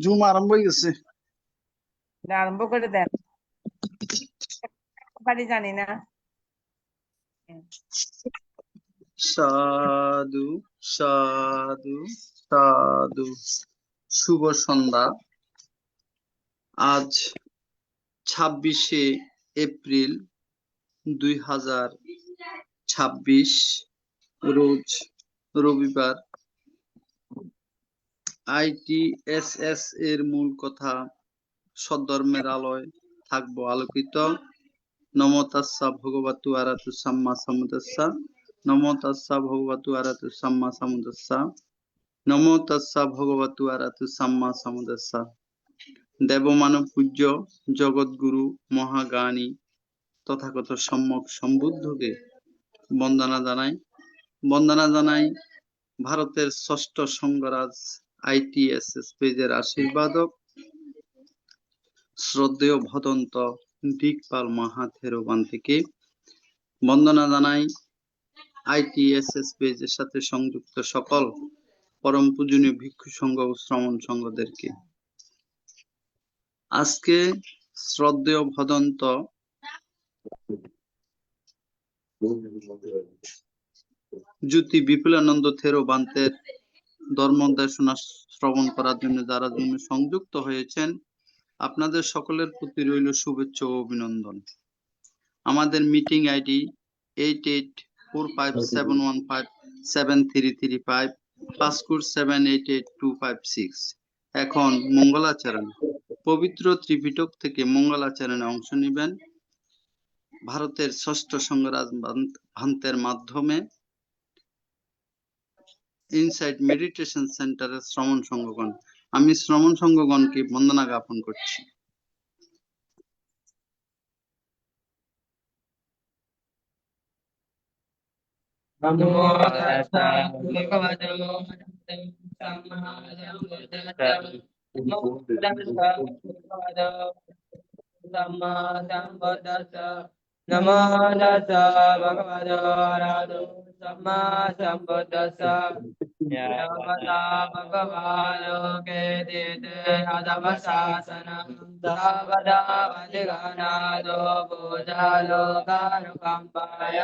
Zoom আরম্ভ হয়ে গেছে। আরম্ভ করে দেন। পারি জানি না। সাধু সাধু সাধু। শুভ সন্ধ্যা। আজ 26শে এপ্রিল 2026, রোজ রবিবার। ITSS এর মূল কথা, সদ্ধর্মের আলোয় থাকবো আলোকিত। নমো তাস্সা ভগবতু আরাতু সাম্মা সাম্বুদ্দাস্সা। নমো তাস্সা ভগবতু আরাতু সাম্মা সাম্বুদ্দাস্সা। নমো তাস্সা ভগবতু আরাতু সাম্মা সাম্বুদ্দাস্সা। দেবমানব পূজ্য জগৎগুরু মহাজ্ঞানী তথাগত সম্যক সম্বুদ্ধকে বন্দনা জানাই ভারতের ষষ্ঠ সংঘরাজ ITSS পেজের আশীর্বাদক শ্রদ্ধেয় ভদন্ত দিকপাল মাহাথেরোবান থেকে। বন্দনা জানাই ITSS পেজের সাথে সংযুক্ত সকল পরম পূজনীয় ভিক্ষু সংঘ ও শ্রমণ সংঘদেরকে। আজকে শ্রদ্ধেয় ভদন্ত জ্যোতি বিপুলানন্দ থেরোবান্তের ধর্মদেশনা শ্রবণ করার জন্য যারা সংযুক্ত হয়েছেন, আপনাদের সকলের প্রতি রইল শুভেচ্ছা ও অভিনন্দন। আমাদের মিটিং আইডি 884571573335, পাসকোড 788256। এখন মঙ্গলাচরণ, পবিত্র ত্রিপিটক থেকে মঙ্গলাচরণে অংশ নেবেন ভারতের ষষ্ঠ সংঘরাজ ভান্তের মাধ্যমে ইনসাইট মেডিটেশন সেন্টারের শ্রমণ সংঘগণ। আমি শ্রমণ সংঘগণকে বন্দনা জ্ঞাপন করছি। নমো তাস্সা ভগবতো সাম্মা সাম্বুদ্দাস্সা। নমো তাস্সা ভগবতো সাম্মা সাম্বুদ্দাস্সা। নমো তাস্সা ভগবতো আরহতো সাম্মা সাম্বুদ্দাস্সা। ভগবতা ভগবানো কেতিতে আদমশাসনম সর্বদা বন্দিগানাদো ভূজালোকানুকম্পায়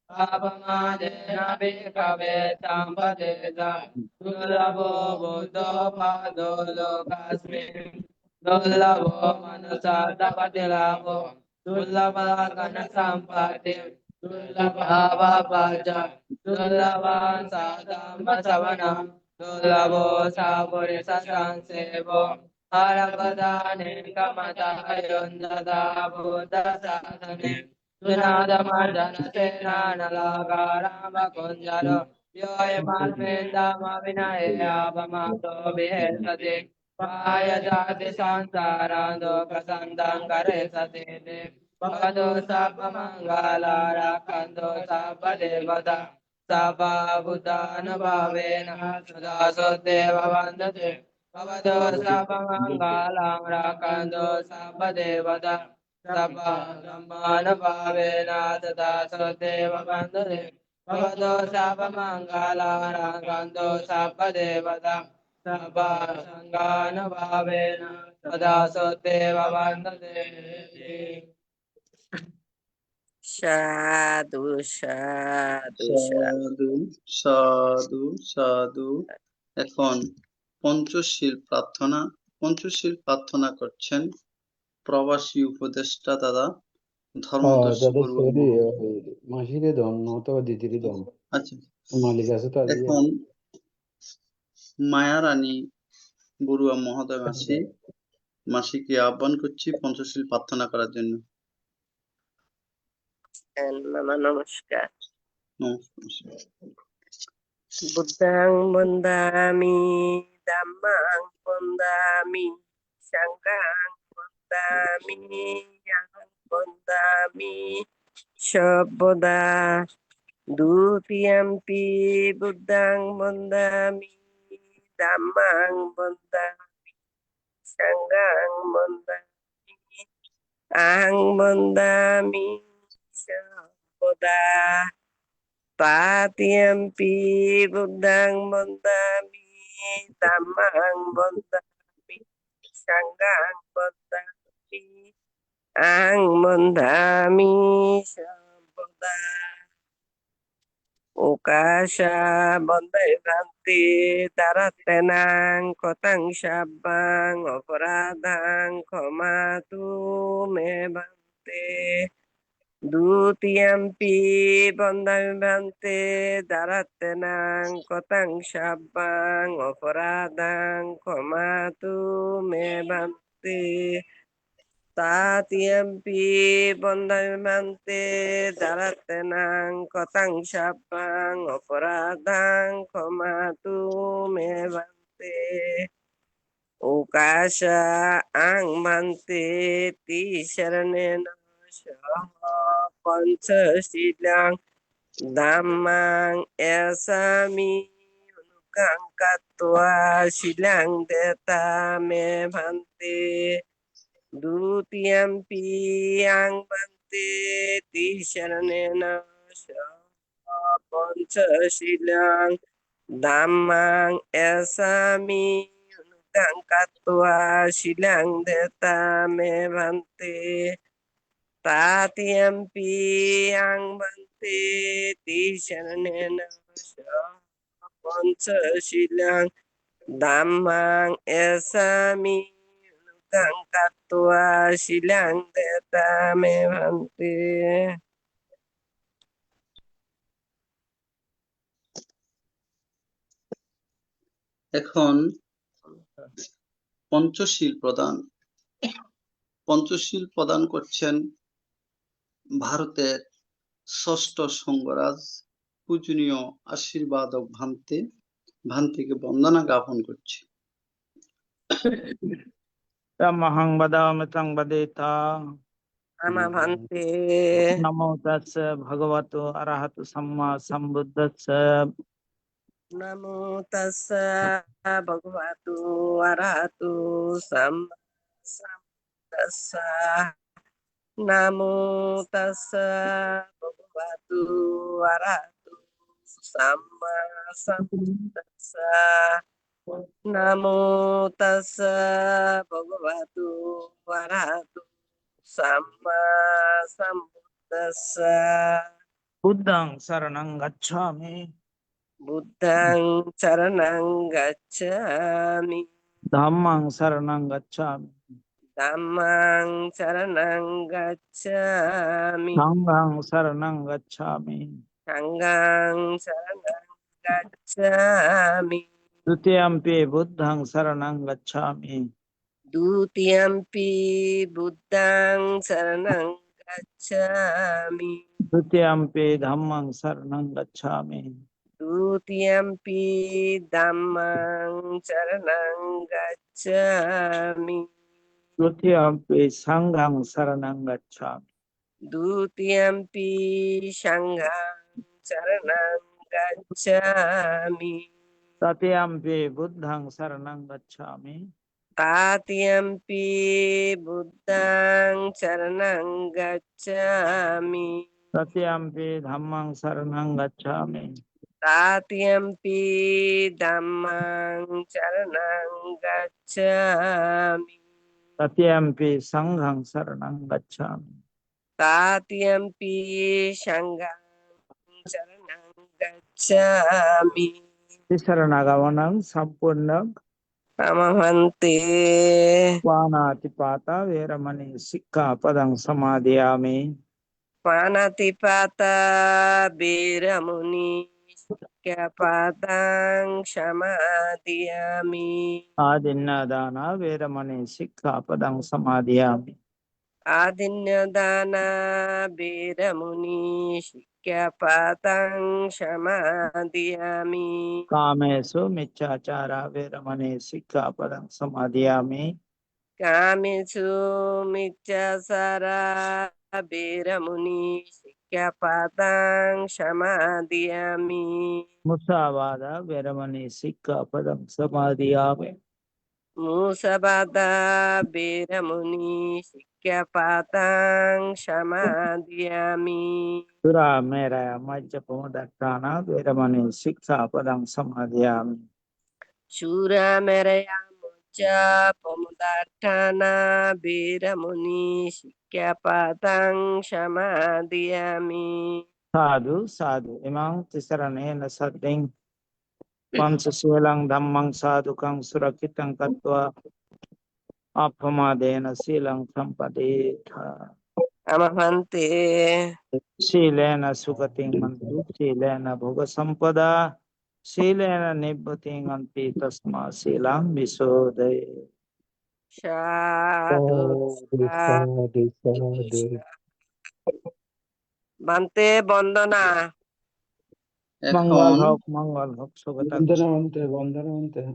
পাপমাদেন বিকবে সম্পদেশা। দুর্লভো বুদ্ধো পাদো লোকাস্মিন দুর্লভো মনুষ্যার্থপতিলাভো দুর্লভগণ সম্পত্তি দুর্লভাবাজ দুর্লভান সাধম্ম শ্রবণম দুর্লভো সাপুরিষ সংসেবো হরপদানে কমতায়ুন্দদা বুদ্ধ শাসনে সুনাদমর্দন সেনানলাকারামকুঞ্জলো योऽयमस्मिन्नमविनयेऽपमातो विहेसति पायजाति संसारान्दोकसन्दं करे सति भवतो सर्वमङ्गला रक्षन्तु सर्वदेवता सर्वभूतानुभावेन सदा सुदेव वन्दते भवतो सर्वमङ्गलं रक्षन्तु सर्वदेवता सर्वधर्मानुभावेन सदा सुदेव वन्दते भवतो सर्वमङ्गलं रक्षन्तु सर्वदेवता सर्वसङ्गानुभावेन सदा सुदेव वन्दते। সাধু সাধু সাধু সাধু সাধু। এখন পঞ্চশীল প্রার্থনা করছেন প্রবাসী উপদেষ্টা দাদা ধর্মদর্শী দাদা বড়ুয়া। সরি মাসিরে দম অথবা দিদিরে দম আচ্ছা, মালিক আছে তো আজকে। এখন মায়া রানী বড়ুয়া মহোদয় মাসিকে আহ্বান করছি পঞ্চশীল প্রার্থনা করার জন্য। মামা নমস্কার। নমস্কার। বুদ্ধাং বন্দামি ধম্মাং বন্দামি সংঘাং বন্দামি অহং বন্দামি সর্বদা। দ্বিতীয়ম্পি বুদ্ধাং বন্দামি ধম্মাং বন্দামি সংঘাং বন্দামি অহং বন্দামি সর্বদা। Patiampi buddhang bondami dhammang bondami Sanggang bodhami Ang bodhami Sambuddha Ukasha Bandai Bhanti Daratenang Kotang Shabang Aparadang Komatu Me Bhanti Dutiyampi Bandai Bhanti Daratenang Kotang Shabang Aparadang Komatu Me Bhanti Tatiyampi Bandai Bhanti Daratenang Kotang Shabang Aparadang Komatu Me Bhanti Ukasha Ang Bhanti Ti Sharanena Shaha Pancha Silang Dhammang Esami Unukang Katwa Silang Deta Me Bhanti Dutiyampi Ang Bhanti Ti Sharanena Shaha Pancha Silang Dhammang Esami Unukang Katwa Silang Deta Me Bhanti Tatiyampi Ang Bhanti Ti Sharanena Shaha Pancha Silang Dhammang Esami Unukang Katwa Silang Deta Me Bhanti এখন পঞ্চশীল প্রদান করছেন ভারতের ষষ্ঠ সঙ্গরাজ পূজনীয় আশীর্বাদক ভান্তিকে বন্দনা জ্ঞাপন করছে। Tamahang badami tang badeta. Nama Bhanti Namo tassa bhagavato arahato samma sambuddhassa. Namo tassa bhagavato arahato samma sambuddhassa Namo tassa bhagavato arahato samma sambuddhassa Namo tassa bhagavato arahato samma sambuddhassa Buddhang saranang gacchami. Buddhang saranang gacchami Dhammang saranang gacchami. Dhammang saranang gacchami Sanghang saranang gacchami. Sanghang saranang gacchami Dutiyampi buddhang saranang gacchami. Dutiyampi Buddhang saranang gacchami Dutiyampi dhammang saranang gacchami. Dutiyampi Dhammang saranang gacchami Dutiyampi sanghang saranang gacchami. Dutiyampi Sanghang saranang gacchami Tatiyampi buddhang saranang gacchami. Tatiyampi Buddhang saranang gacchami Tatiyampi dhammang saranang gacchami. Tatiyampi Dhammang saranang gacchami Tatiyampi sanghang saranang gacchami. Tatiyampi Sanghang saranang gacchami Tisaranagamanaṁ sampurnam Pamahanti Panatipata veramani sikkhapadang samadhiyami. Panatipata Biramuni Sikkhapadang Samadhiyami Adinnadana veramani sikkhapadang samadhiyami. Adinyadana Biramuni Sikkhapadang Samadhiyami Kamesu miccācara veramani sikkhapadang samadhiyami. Kamisu Miccasara Biramuni Sikkhapadang Samadhiyami Musavada veramani sikkhapadang samadhiyami. Musabada Biramuni Sikkhapadang Samadhiyami Sura meraya majjapamadatthana veramani sikkhapadang samadhiyami. Shura Meraya পমদার্থানা বীরমুনি শিক্ষাপাদাং সমাদিয়ামি। साधु साधु इमां तिसरणेन सद्दिं पंचशीलं धम्मं साधुकं सुरक्षितं कृत्वा अपमादेन शीलं सम्पदेथ আমহান্তে शीलेन सुगतिं हन्ति शीलेन भोगसम्पदा शीलेन निभृतिं हन्ति तस्मात् शीलं विशोधये সাধু Sadhu, sadhu, sadhu. Bhante বন্দনা। এখন मंगल होक सुगता বন্দনা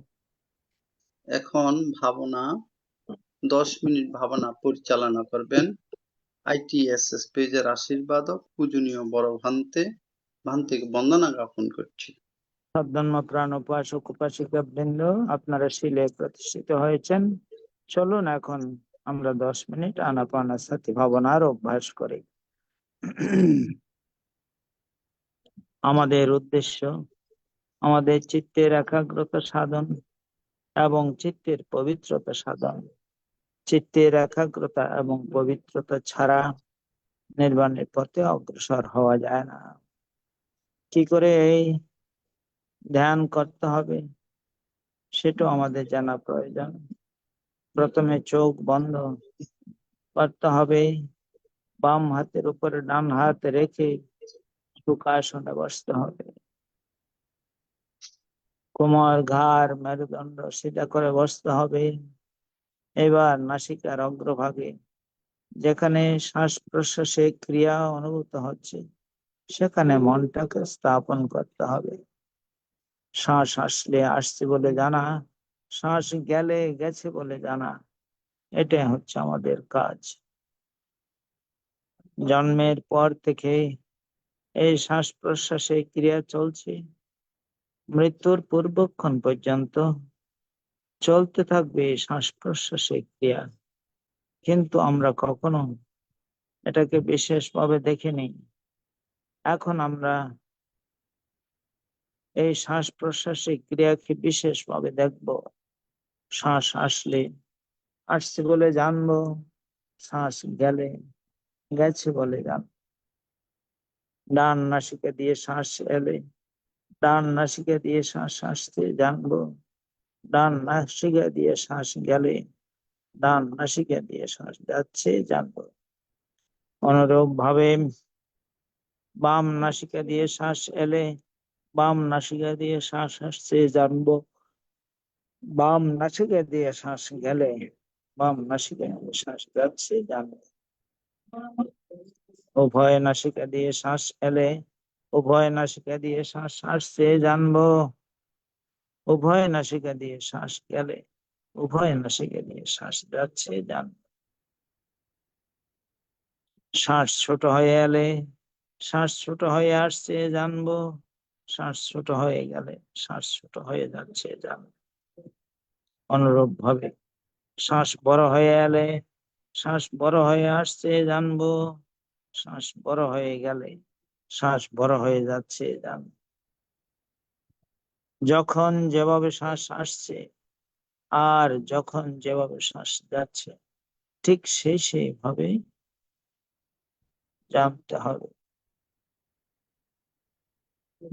এখন ভাবনা 10 মিনিট ভাবনা পরিচালনা করবেন ITSS পেজের আশীর্বাদক পূজনীয় বড় ভান্তেকে বন্দনা জ্ঞাপন করছি। সদ্ধর্ম প্রাণ উপাসক উপাসিকা বৃন্দ, আপনারা শিলে প্রতিষ্ঠিত হয়েছেন। চলুন এখন আমরা 10 মিনিট আনাপানাসতি ভাবনার অভ্যাস করি। আমাদের উদ্দেশ্য আমাদের চিত্তের একাগ্রতা সাধন এবং চিত্তের পবিত্রতা সাধন। চিত্তের একাগ্রতা এবং পবিত্রতা ছাড়া নির্বাণের পথে অগ্রসর হওয়া যায় না। কি করে এই ধ্যান করতে হবে সেটাও আমাদের জানা প্রয়োজন। প্রথমে চোখ বন্ধ করতে হবে, বাম হাতের উপরে ডান হাত রেখে সুখাসনে বসতে হবে। কোমর ঘাড় মেরুদণ্ড সিধা করে বসতে হবে। এবার নাসিকার অগ্রভাগে যেখানে শ্বাস প্রশ্বাসের ক্রিয়া অনুভূত হচ্ছে সেখানে মনটাকে স্থাপন করতে হবে। শ্বাস আসলে আসছে বলে জানা, শ্বাস গেলে গেছে বলে জানা, এটাই হচ্ছে আমাদের কাজ। জন্মের পর থেকে এই শ্বাস প্রশ্বাসের ক্রিয়া চলছে, মৃত্যুর পূর্বক্ষণ পর্যন্ত চলতে থাকবে এই শ্বাস প্রশ্বাসের ক্রিয়া। কিন্তু আমরা কখনো এটাকে বিশেষভাবে দেখিনি। এখন আমরা এই শ্বাস প্রশ্বাসের ক্রিয়াকে বিশেষভাবে দেখব। শ্বাস আসলে আসছে বলে জানবো, শ্বাস গেলে গেছে বলে জানবো। ডান নাসিকা দিয়ে শ্বাস এলে ডান নাসিকা দিয়ে শ্বাস আসতে জানবো, ডান নাসিকা দিয়ে শ্বাস গেলে ডান নাসিকা দিয়ে শ্বাস যাচ্ছে জানবো। অনুরূপ ভাবে বাম নাসিকা দিয়ে শ্বাস এলে বাম নাসিকা দিয়ে শ্বাস আসছে জানবো, বাম নাসিকা দিয়ে শ্বাস গেলে বাম নাসিকা দিয়ে শ্বাস যাচ্ছে জানবো। উভয় নাসিকা দিয়ে শ্বাস এলে উভয় নাসিকা দিয়ে শ্বাস আসছে জানবো, উভয় নাসিকা দিয়ে শ্বাস গেলে উভয় নাসিকা দিয়ে শ্বাস যাচ্ছে জানবো। শ্বাস ছোট হয়ে এলে শ্বাস ছোট হয়ে আসছে জানবো, শ্বাস ছোট হয়ে গেলে শ্বাস ছোট হয়ে যাচ্ছে জানবো। অনুরূপ ভাবে শ্বাস বড় হয়ে এলে শ্বাস বড় হয়ে আসছে জানবো, শ্বাস বড় হয়ে গেলে শ্বাস বড় হয়ে যাচ্ছে জানবো। যখন যেভাবে শ্বাস আসছে আর যখন যেভাবে শ্বাস যাচ্ছে ঠিক সেইভাবে জানতে হবে।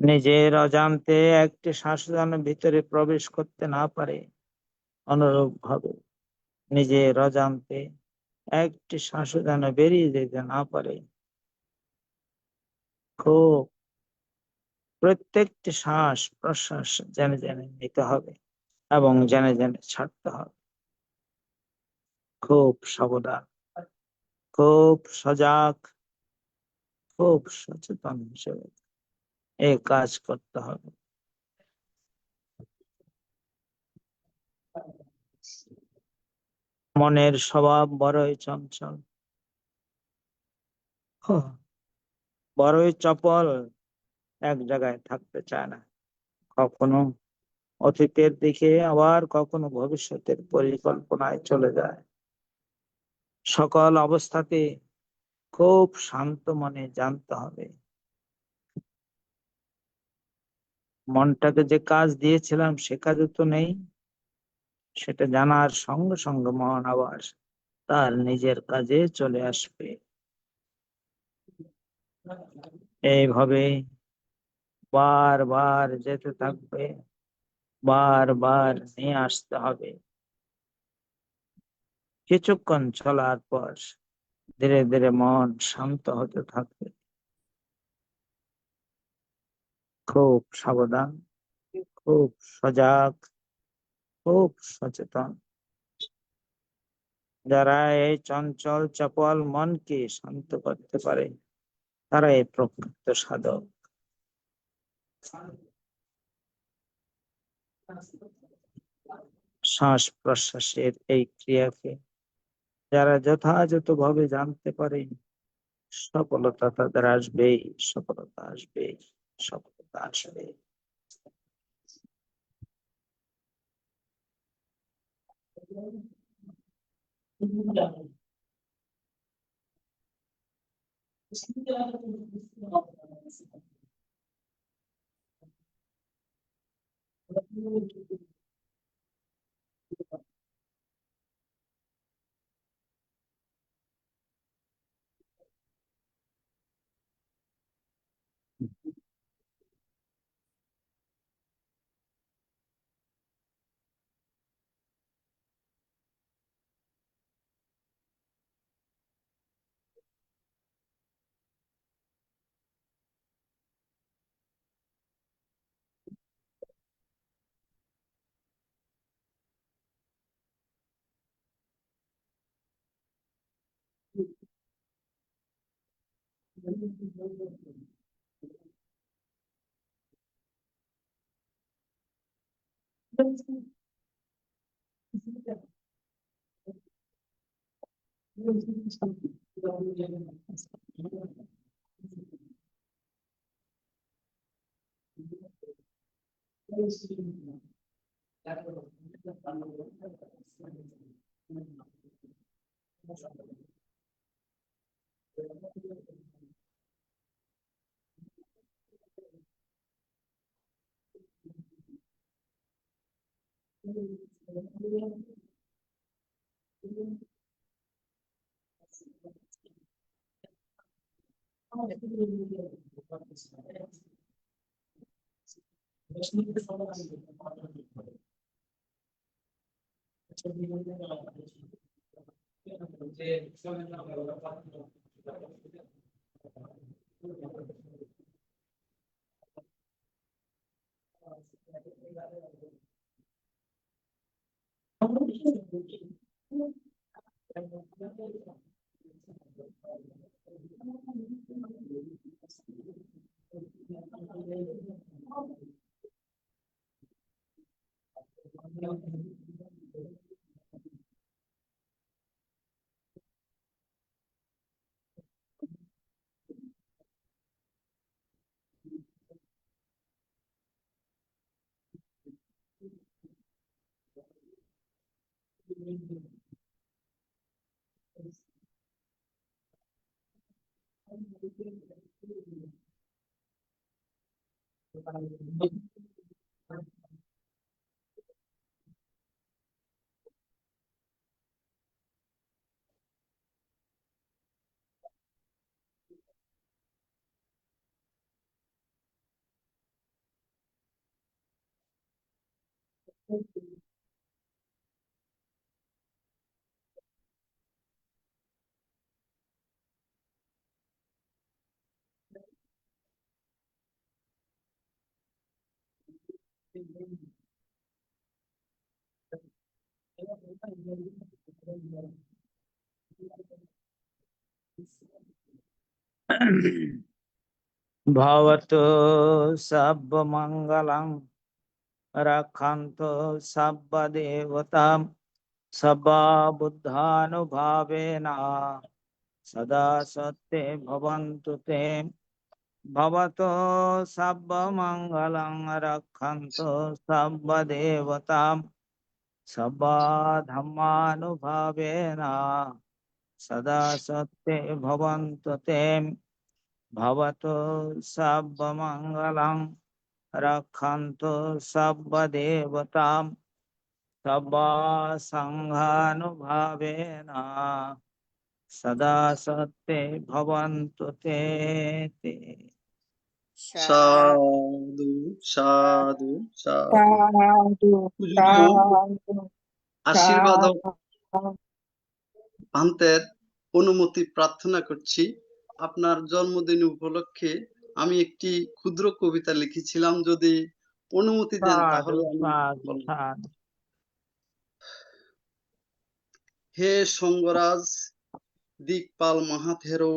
নিজের অজান্তে একটি শ্বাস যেন ভিতরে প্রবেশ করতে না পারে, অনুরূপ ভাবে নিজের অজান্তে একটি শ্বাস যেন বেরিয়ে যেতে না পারে। খুব প্রত্যেকটি শ্বাস প্রশ্বাস জেনে জেনে নিতে হবে এবং জেনে জেনে ছাড়তে হবে। খুব সাবধান, খুব সজাগ, খুব সচেতন হিসেবে এই কাজ করতে হবে। মনের স্বভাব বড়ই চঞ্চল, বড়ই চপল, এক জায়গায় থাকতে চায় না। কখনো অতীতের দিকে আবার কখনো ভবিষ্যতের পরিকল্পনায় চলে যায়। সকল অবস্থাতে খুব শান্ত মনে জানতে হবে। মনটাকে যে কাজ দিয়েছিলাম সে কাজে তো নেই, সেটা জানার সঙ্গে সঙ্গে মন আবার তার নিজের কাজে চলে আসবে। এইভাবে বারবার যেতে থাকবে, বারবার নিয়ে আসতে হবে। কিছুক্ষণ চলার পর ধীরে ধীরে মন শান্ত হতে থাকবে। খুব সাবধান, খুব সজাগ, খুব সচেতন। যারা এই চঞ্চল চপল মনকে শান্ত করতে পারে তারা এই প্রকৃত সাধক। শ্বাস প্রশ্বাসের এই ক্রিয়াকে যারা যথাযথভাবে জানতে পারে সফলতা তাদের আসবেই, সফলতা আসবে, সফলতা আসবে। ভবতু সব্য মঙ্গলং রক্ষন্তু সব্য দেবতাম সব্বা বুদ্ধানুভাবেন সদা সত্যে ভবন্তু তে। ভবতু সব্য মঙ্গলং রক্ষন্তু সব্য দেবতাম সব্বা ধম্মানুভাবেন সদা সত্যে ভবন্তু তে। ভবতু সব্য মঙ্গলং রক্ষন্তু সব্য দেবতাম সব্বা সংঘানুভাবেন সদা সত্যে ভবন্তু তে তে। সাধু সাধু সাধু। সাধু পূজনীয় সাধু আশীর্বাদ সাধু। ভান্তের অনুমতি প্রার্থনা করছি। আপনার জন্মদিন উপলক্ষে আমি একটি ক্ষুদ্র কবিতা লিখেছিলাম, যদি অনুমতি দেন সাধু তাহলে আমি সাধু বলবো। সাধু। হে সঙ্গরাজ দিকপাল মাহাথেরো,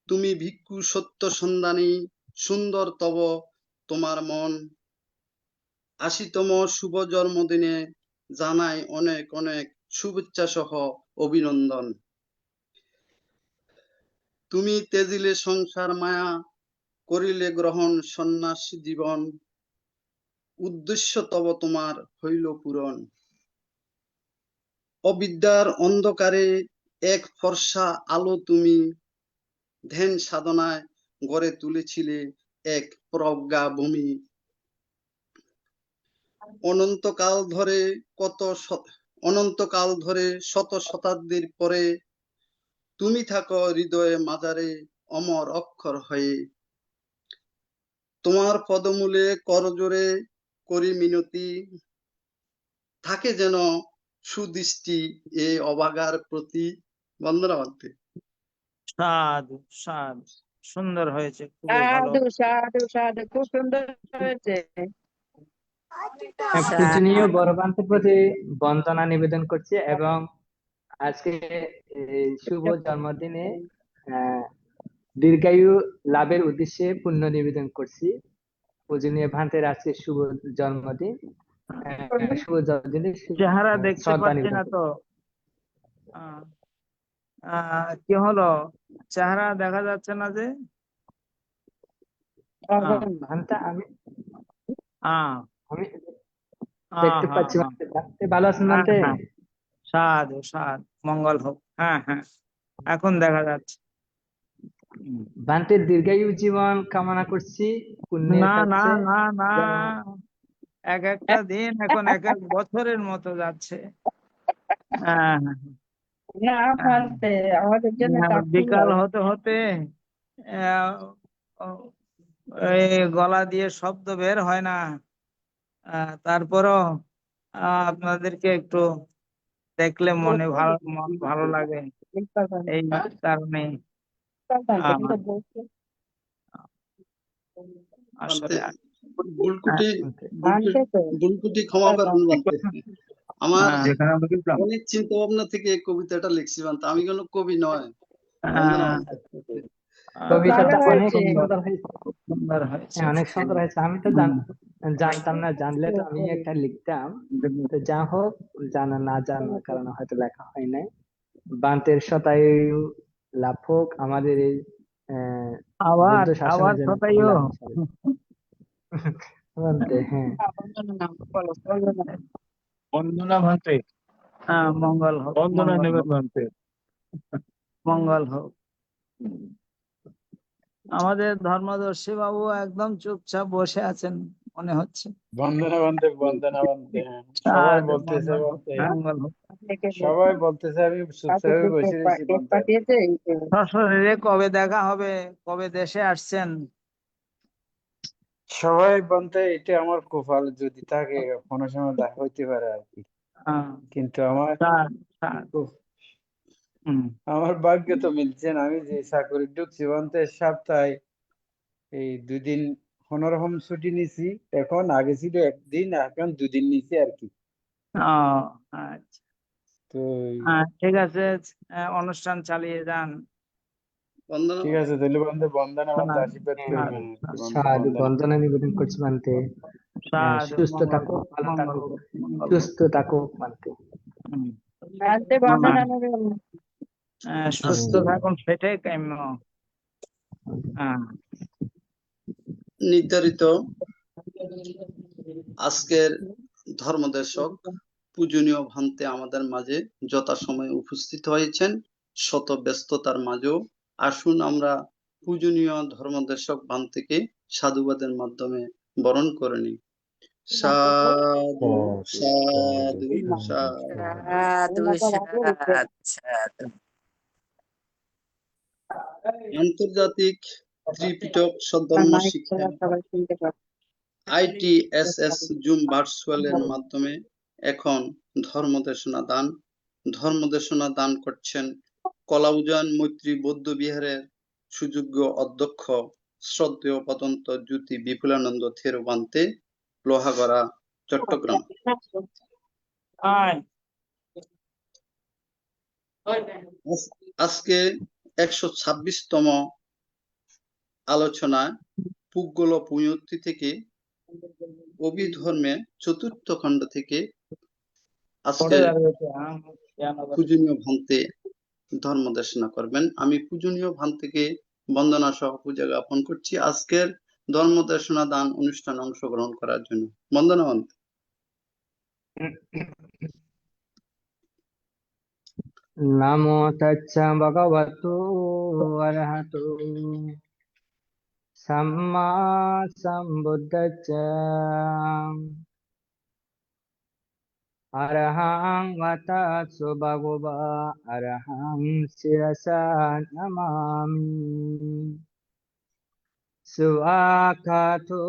তুমি ভিক্ষু সত্য সন্ধানী, সুন্দর তব তোমার মন। ৮০তম শুভ জন্মদিনে জানাই অনেক অনেক শুভেচ্ছা সহ অভিনন্দন। তুমি তেজিলে সংসার মায়া, করিলে গ্রহণ সন্ন্যাস জীবন। উদ্দেশ্য তব তোমার হইল পূরণ। অবিদ্যার অন্ধকারে এক ফর্সা আলো তুমি, ধ্যান সাধনায় গড়ে তুলেছিলে এক প্রজ্ঞা ভূমি। অনন্তকাল ধরে শত শতাব্দীর পরে তুমি থাকো হৃদয়ে মাজারে অমর অক্ষর হয়ে। তোমার পদমূলে করজোড়ে করি মিনতি, থাকে যেন সুদৃষ্টি এ অভাগার প্রতি। বন্দনা ভান্তে। সাধু সাধু। সুন্দর হয়েছে, খুবই ভালো। সাধু সাধু সাধু, খুব সুন্দর হয়েছে। পূজনীয় বড় ভান্তের প্রতি বন্দনা নিবেদন করছি এবং আজকে এই শুভ জন্মদিনে আহ, দীর্ঘায়ু লাভের উদ্দেশ্যে পুণ্য নিবেদন করছি। পূজনীয় ভান্তের আজকে শুভ জন্মদিন। শুভ জন্মদিনে চেহারা দেখতে শ্রদ্ধা পাচ্ছি নিবেদন না করছি। তো। কি হলো, চেহারা দেখা যাচ্ছে না যে। ভান্তা আমি হ্যাঁ আমি হ্যাঁ দেখতে হ্যাঁ পাচ্ছি। হ্যাঁ ভান্তে ভালো আছেন হ্যাঁ ভান্তে? হ্যাঁ। সাধু সাধু, মঙ্গল হোক। হ্যাঁ হ্যাঁ, এখন দেখা যাচ্ছে। ভান্তের দীর্ঘায়ু জীবন কামনা করছি পুণ্যের না না কাছে। না না, যেন এক একটা দিন এখন এক এক বছরের মতো যাচ্ছে। হ্যাঁ না হ্যাঁ। ভাবতে আমাদের জন্য বিকাল হতে হতে আহ, এই গলা দিয়ে শব্দ বের হয় না। তারপরও আপনাদেরকে একটু দেখলে মন ভালো লাগে, এই কারণে আহ, ভান্তে, আসলে ভুলকুটি ভান্তে ভুলকুটি ক্ষমা করবেন ভান্তে। আমার হ্যাঁ, অনেক চিন্তা ভাবনা থেকে এই কবিতাটা লিখছি ভান্তে, আমি কোনো কবি নয়। বন্দনা আহ, ভান্তে। কবিতাটা ভালো অনেক হয়েছে। সুন্দর হয়েছে। খুব সুন্দর হয়েছে। হ্যাঁ, অনেক সুন্দর হয়েছে। আমি তো জানতাম না, জানলে তো আমি একটা লিখতাম। তো যা হোক, জানা না জানার কারণে হয়তো লেখা হয় নাই। বান্তের শতায়ু লাভ হোক, আমাদের এই আবার বৌদ্ধ আবার শাসনের জন্য শতাইও। কল্যাণ হিসাবে। বান্তে, হ্যাঁ। বন্দনা ভান্তে, হ্যাঁ, মঙ্গল হোক, বন্দনা মঙ্গল নেবেন হোক, ভান্তে। মঙ্গল হোক। আমাদের ধর্মদর্শী বাবু একদম চুপচাপ বসে আছেন মনে হচ্ছে। বন্দনা ভান্তে, বন্দনা ভান্তে। সবাই সাধু, বলতেছে মঙ্গল হোক, ভান্তে, মঙ্গল হোক। সবাই বলতেছে আমি চুপচাপে বসে রয়েছি ভান্তে। পাঠিয়েছে। সশরীরে কবে দেখা হবে, কবে দেশে আসছেন? সবাই বলতে এটা আমার কপাল, যদি থাকে কোনো সময় দেখা হইতে পারে আর কি। হ্যাঁ, কিন্তু আমার সাধু, সাধু। হুম। আমার ভাগ্য তো মিলছে না। আমি যে চাকরি ঢুকছি বলতে সপ্তাহে এই 2 দিন কোনোরকম ছুটি নিছি। এখন আগে ছিল 1 দিন, এখন 2 দিন নিছি আর কি। ও আচ্ছা, তো ঠিক আছে। অনুষ্ঠান চালিয়ে যান। বন্দনা ঠিক আছে, তাহলে বন্ধু বন্দনা ভান্তে, আশীর্বাদ করবেন আর কি বন্ধু। সাধু, বন্দনা। বন্দনা নিবেদন করছি বান্তে। সাধু, সুস্থ মঙ্গল থাকো, হোক, ভালো মঙ্গল থাকো, হোক, মঙ্গল হোক। সুস্থ থাকো বান্তে। হুম। ভাবতে বন্দনা নেবেন। সুস্থ থাকুন, সেটাই কাম্য। হ্যাঁ। নির্ধারিত আজকের ধর্মদেশক পূজনীয় ভান্তে আমাদের মাঝে যথাসময়ে উপস্থিত হয়েছেন। শত ব্যস্ততার মাঝেও আসুন আমরা পূজনীয় ধর্মদেশক ভান্তেকে সাধুবাদের মাধ্যমে বরণ করে নিই। সাধু সাধু সাধু সাধু সাধু। সাধু সাধু সাধু। আন্তর্জাতিক ত্রিপিটক সদ্ধর্ম শিক্ষা সবাই শুনতে পাবে। ITSS জুম ভার্চুয়ালের মাধ্যমে এখন ধর্মদেশনা দান করছেন কলাউজান মৈত্রী বৌদ্ধ বিহারের সুযোগ্য অধ্যক্ষ শ্রদ্ধেয় পদন্ত জ্যোতি বিপুলানন্দ থেরোবান্তে, লোহাগড়া, চট্টগ্রাম। আয় আজকে 126তম আলোচনায় পুগল পুণ্যতি থেকে অভিধর্মে চতুর্থ খণ্ড থেকে আজকে পড়ে দাঁড়িয়েছে পূজনীয় ভান্তে ধর্ম দেশনা করবেন। আমি পূজনীয় ভান্তেকে বন্দনা সহ পূজা জ্ঞাপন করছি আজকের ধর্ম দেশনা দান অনুষ্ঠানে অংশগ্রহণ করার জন্য। বন্দনা ভান্তে। নমো তচ্ছ ভগবতু অরহতু সম্মা সম্বুদ্ধস্স অরহং মতস্সু ভগবা অরহং শিরসা নমামি সুআখাতু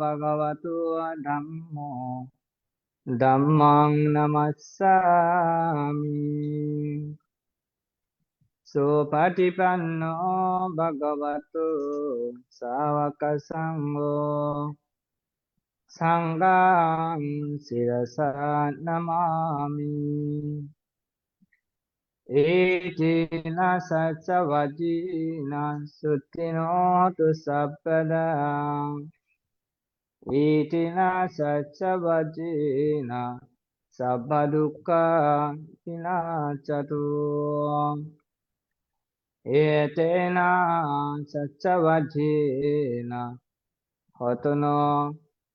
ভগবতু ধম্মো ধম্মং নমস্সামি সুপটিপন্নো ভগবতু সাবক সংঘো সংঘং শিরসা নমামি এতেন সচ্চবজিন সুত্তিনোতু সব্বদা এতেন সচ্চবজিন সব্বদুঃখা বিনাশতু এতেন সচ্চবজিন হতনো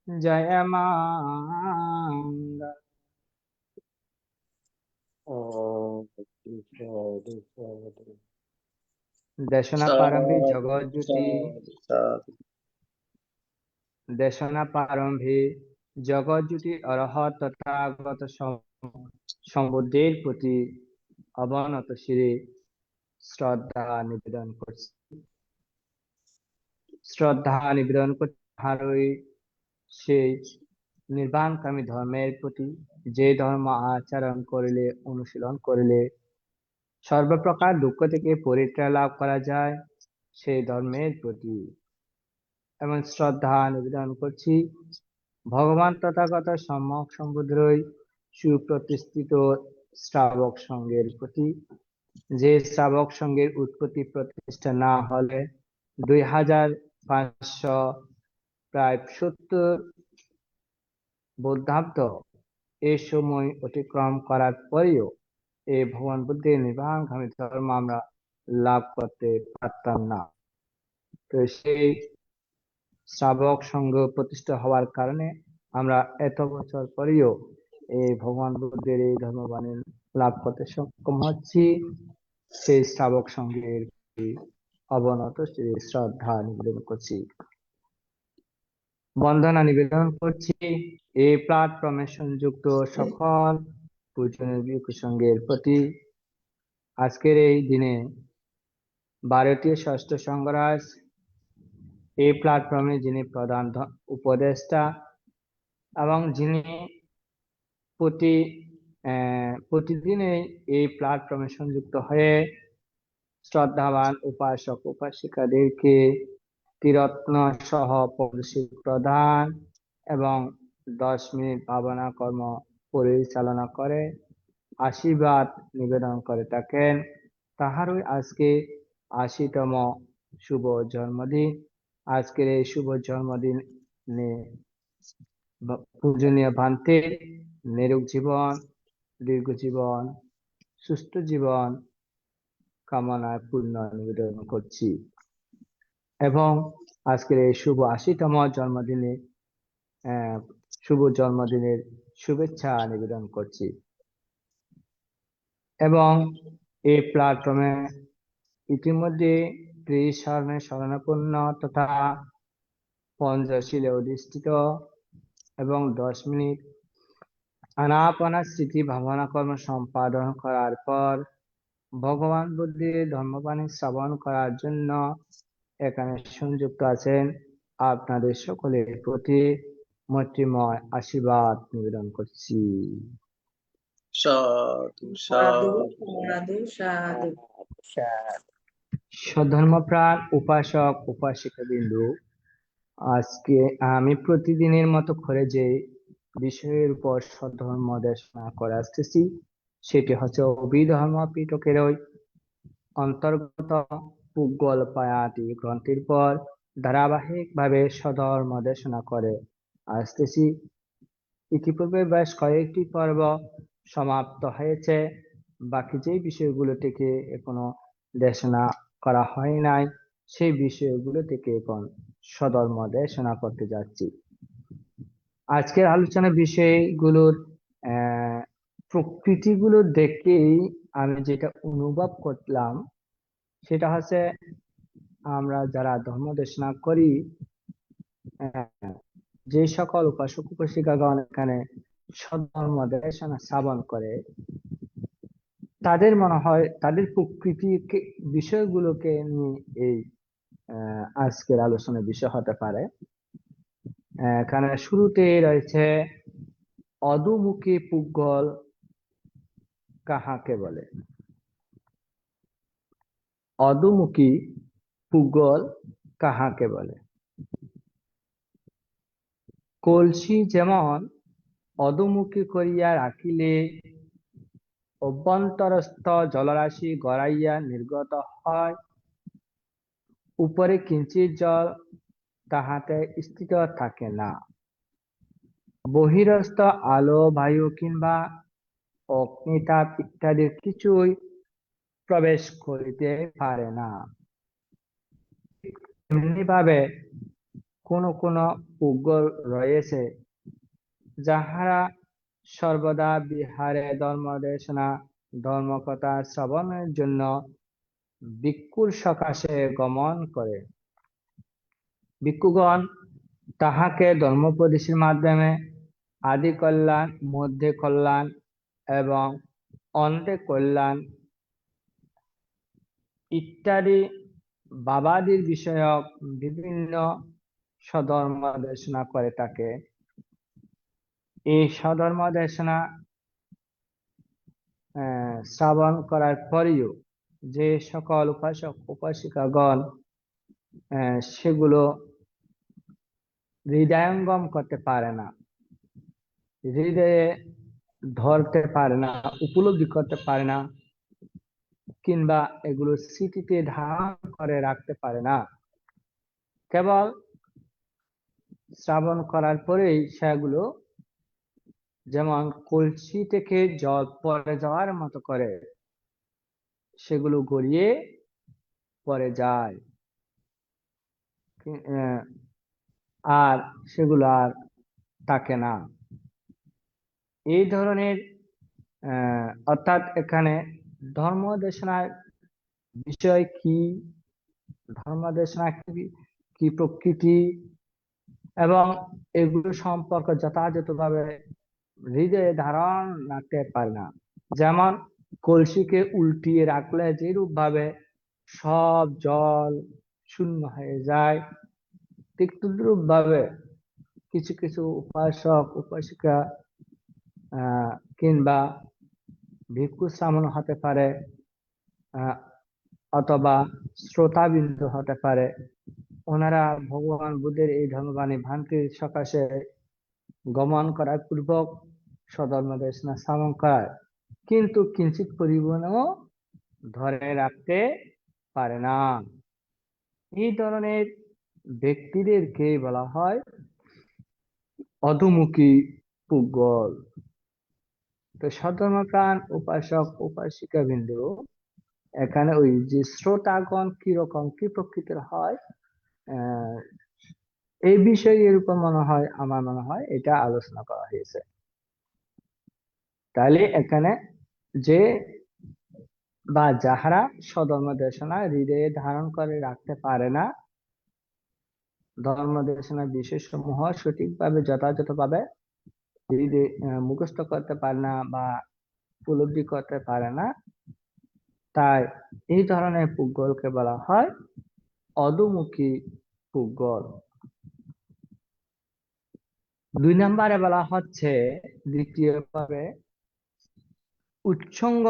জয়মাঙ্গ। সাধু সাধু দেশনা প্রারম্ভে জগজ্যোতি সাধু দেশনা প্রারম্ভে জগজ্যোতি অরহত তথাগত সম্বুদ্ধের প্রতি অবনত শিরে শ্রদ্ধা নিবেদন করছি। শ্রদ্ধা নিবেদন করতে তাহারই সেই নির্বাণকামী ধর্মের প্রতি, যে ধর্ম আচরণ করিলে অনুশীলন করিলে সর্বপ্রকার দুঃখ থেকে পরিত্রাণ লাভ করা যায়, সেই ধর্মের প্রতি। এবং শ্রদ্ধা নিবেদন করছি ভগবান তথাগত সম্যক সম্বুদ্ধই সুপ্রতিষ্ঠিত শ্রাবক সংঘের প্রতি, যে শ্রাবক সংঘের উৎপত্তি প্রতিষ্ঠা না হলে 2500 প্রায় 70 বৌদ্ধাব্দ এই সময় অতিক্রম করার পরেও এই ভগবান বুদ্ধের নির্বাণগামী ধর্ম আমরা লাভ করতে পারতাম না। তো সেই শ্রাবক সংঘ প্রতিষ্ঠা হওয়ার কারণে আমরা এত বছর পরেও এই ভগবান বুদ্ধের এই ধর্মবাণী লাভ করতে সক্ষম হচ্ছি। সেই শ্রাবক সংঘের অবনত শ্রী শ্রদ্ধা নিবেদন করছি, বন্দনা নিবেদন করছি এই প্ল্যাটফর্মে সংযুক্ত সকল পূজনীয় ভিক্ষু সংঘের প্রতি। আজকের এই দিনে ভারতীয় ষষ্ঠ সংঘরাজ এই প্ল্যাটফর্মে যিনি প্রধান উপদেষ্টা এবং যিনি প্রতিদিনে এই প্ল্যাটফর্মে সংযুক্ত হয়ে শ্রদ্ধাবান উপাসক উপাসিকাদেরকে ত্রিরত্ন সহ পদশীল প্রদান এবং 10 মিনিট ভাবনা কর্ম পরিচালনা করে আশীর্বাদ নিবেদন করে থাকেন। তাহারই আজকে 80তম শুভ জন্মদিন। আজকের এই শুভ জন্মদিনে পূজনীয় ভান্তে নিরোগ জীবন, দীর্ঘ জীবন, সুস্থ জীবন কামনায় পূর্ণ নিবেদন করছি এবং আজকের এই শুভ 80তম জন্মদিনে শুভ জন্মদিনের শুভেচ্ছা নিবেদন করছি। এবং এই প্ল্যাটফর্মে ইতিমধ্যে ত্রিশরণে শরণাপন্ন তথা পঞ্চশীলে অধিষ্ঠিত এবং 10 মিনিট আনাপানা স্মৃতি ভাবনা কর্ম সম্পাদন করার পর ভগবান বুদ্ধের ধর্মবাণী শ্রবণ করার জন্য এখানে সংযুক্ত আছেন আপনাদের সকলের প্রতি মৈত্রীময় আশীর্বাদ নিবেদন করছি। সাধু সাধু সাধু সাধু সাধু। সধর্মপ্রাণ উপাসক উপাসিকা বিন্দু, আজকে আমি প্রতিদিনের মতো করে যে বিষয়ের উপর সধর্ম দেশনা করে আসতেছি সেটি হচ্ছে অভিধর্ম পিটকের ওই অন্তর্গত পুগল পায়াটি গ্রন্থের পর ধারাবাহিকভাবে সধর্ম দেশনা করে আসতেছি। ইতিপূর্বে বেশ কয়েকটি পর্ব সমাপ্ত হয়েছে, বাকি যে বিষয়গুলো থেকে এখনো দেশনা করা হয় নাই সেই বিষয়গুলো থেকে এখন সধর্ম দেশনা করতে যাচ্ছি। আজকের আলোচনার বিষয়গুলোর প্রকৃতিগুলো দেখেই আমি যেটা অনুভব করলাম সেটা হচ্ছে আমরা যারা ধর্ম দেশনা করি, যে সকল উপাসক উপাসিকাগণ এখানে সধর্ম দেশনা শ্রবণ করে তাদের মনে হয় তাদের প্রকৃতি বিষয়গুলোকে নিয়ে এই আজকের আলোচনার বিষয় হতে পারে। এখানে শুরুতে রয়েছে অধোমুখী পুগল কাহাকে বলে। অধোমুখী পুগল কাহাকে বলে? কলসি যেমন অধোমুখী করিয়া রাখিলে অভ্যন্তরস্থ জলরাশি গড়াইয়া নির্গত হয়, উপরে কিঞ্চিত জল তাহাতে স্থিত থাকে না। বহিরস্থ আলো বায়ু কিংবা অগ্নিতাপ ইত্যাদি কিছুই প্রবেশ করিতে পারে না। এমনি ভাবে কোন কোন পুগল রয়েছে যাহারা সর্বদা বিহারে ধর্ম দেশনা ধর্মকথা শ্রবণের জন্য ভিক্ষুর সকাশে গমন করে। ভিক্ষুগণ তাহাকে ধর্মোপদেশের মাধ্যমে আদি কল্যাণ, মধ্যে কল্যাণ এবং অন্তে কল্যাণ ইত্যাদি বাবাদির বিষয়ক বিভিন্ন সধর্ম দেশনা করে থাকে। এই সধর্ম দেশনা শ্রবণ করার পরেও যে সকল উপাসক উপাসিকাগণ সেগুলো হৃদয়ঙ্গম করতে পারে না, হৃদয়ে ধরতে পারে না, উপলব্ধি করতে পারে না, কিংবা এগুলো স্মৃতিতে ধারণ করে রাখতে পারে না, কেবল শ্রবণ করার পরেই সেগুলো যেমন কলসি থেকে জল পড়ে যাওয়ার মতো করে সেগুলো গড়িয়ে পড়ে যায়, আর সেগুলো আর থাকে না। এই ধরনের অর্থাৎ এখানে ধর্ম দেশনার বিষয় কি, ধর্ম দেশনা কি প্রকৃতি এবং এগুলো সম্পর্কে যথাযথভাবে হৃদয়ে ধারণ রাখতে পারে না। যেমন কলসিকে উল্টিয়ে রাখলে যেরূপ ভাবে সব জল শূন্য হয়ে যায়, ঠিক তদ্রূপ ভাবে কিছু কিছু উপাসক উপাসিকা কিংবা ভিক্ষু শ্রামণ হতে পারে অথবা শ্রোতাবিন্দু হতে পারে, ওনারা ভগবান বুদ্ধের এই ধর্মবাণী ভ্রান্তির সকাশে গমন করার পূর্বক সধর্ম দেশনা শ্রবণ করায়, কিন্তু কিঞ্চিত পরিমাণও ধরে রাখতে পারে না। এই ধরনের ব্যক্তিদেরকে বলা হয় অধোমুখী পুগল। তো সধর্মপ্রাণ উপাসক উপাসিকা বিন্দু, এখানে ওই যে শ্রোতাগণ কিরকম কি প্রকৃতির হয় এই বিষয়ের উপর আমার মনে হয় এটা আলোচনা করা হয়েছে। তাহলে এখানে যে বা যাহারা সধর্ম দেশনা হৃদয়ে ধারণ করে রাখতে পারে না, ধর্ম দেশনার বিষয়সমূহ সঠিকভাবে যথাযথভাবে যদি মুখস্থ করতে পারে না বা উপলব্ধি করতে পারে না, তাই এই ধরনের পুগলকে বলা হয় অধোমুখী পুগল। 2 নম্বরে বলা হচ্ছে, দ্বিতীয় ভাবে উচ্ছঙ্গ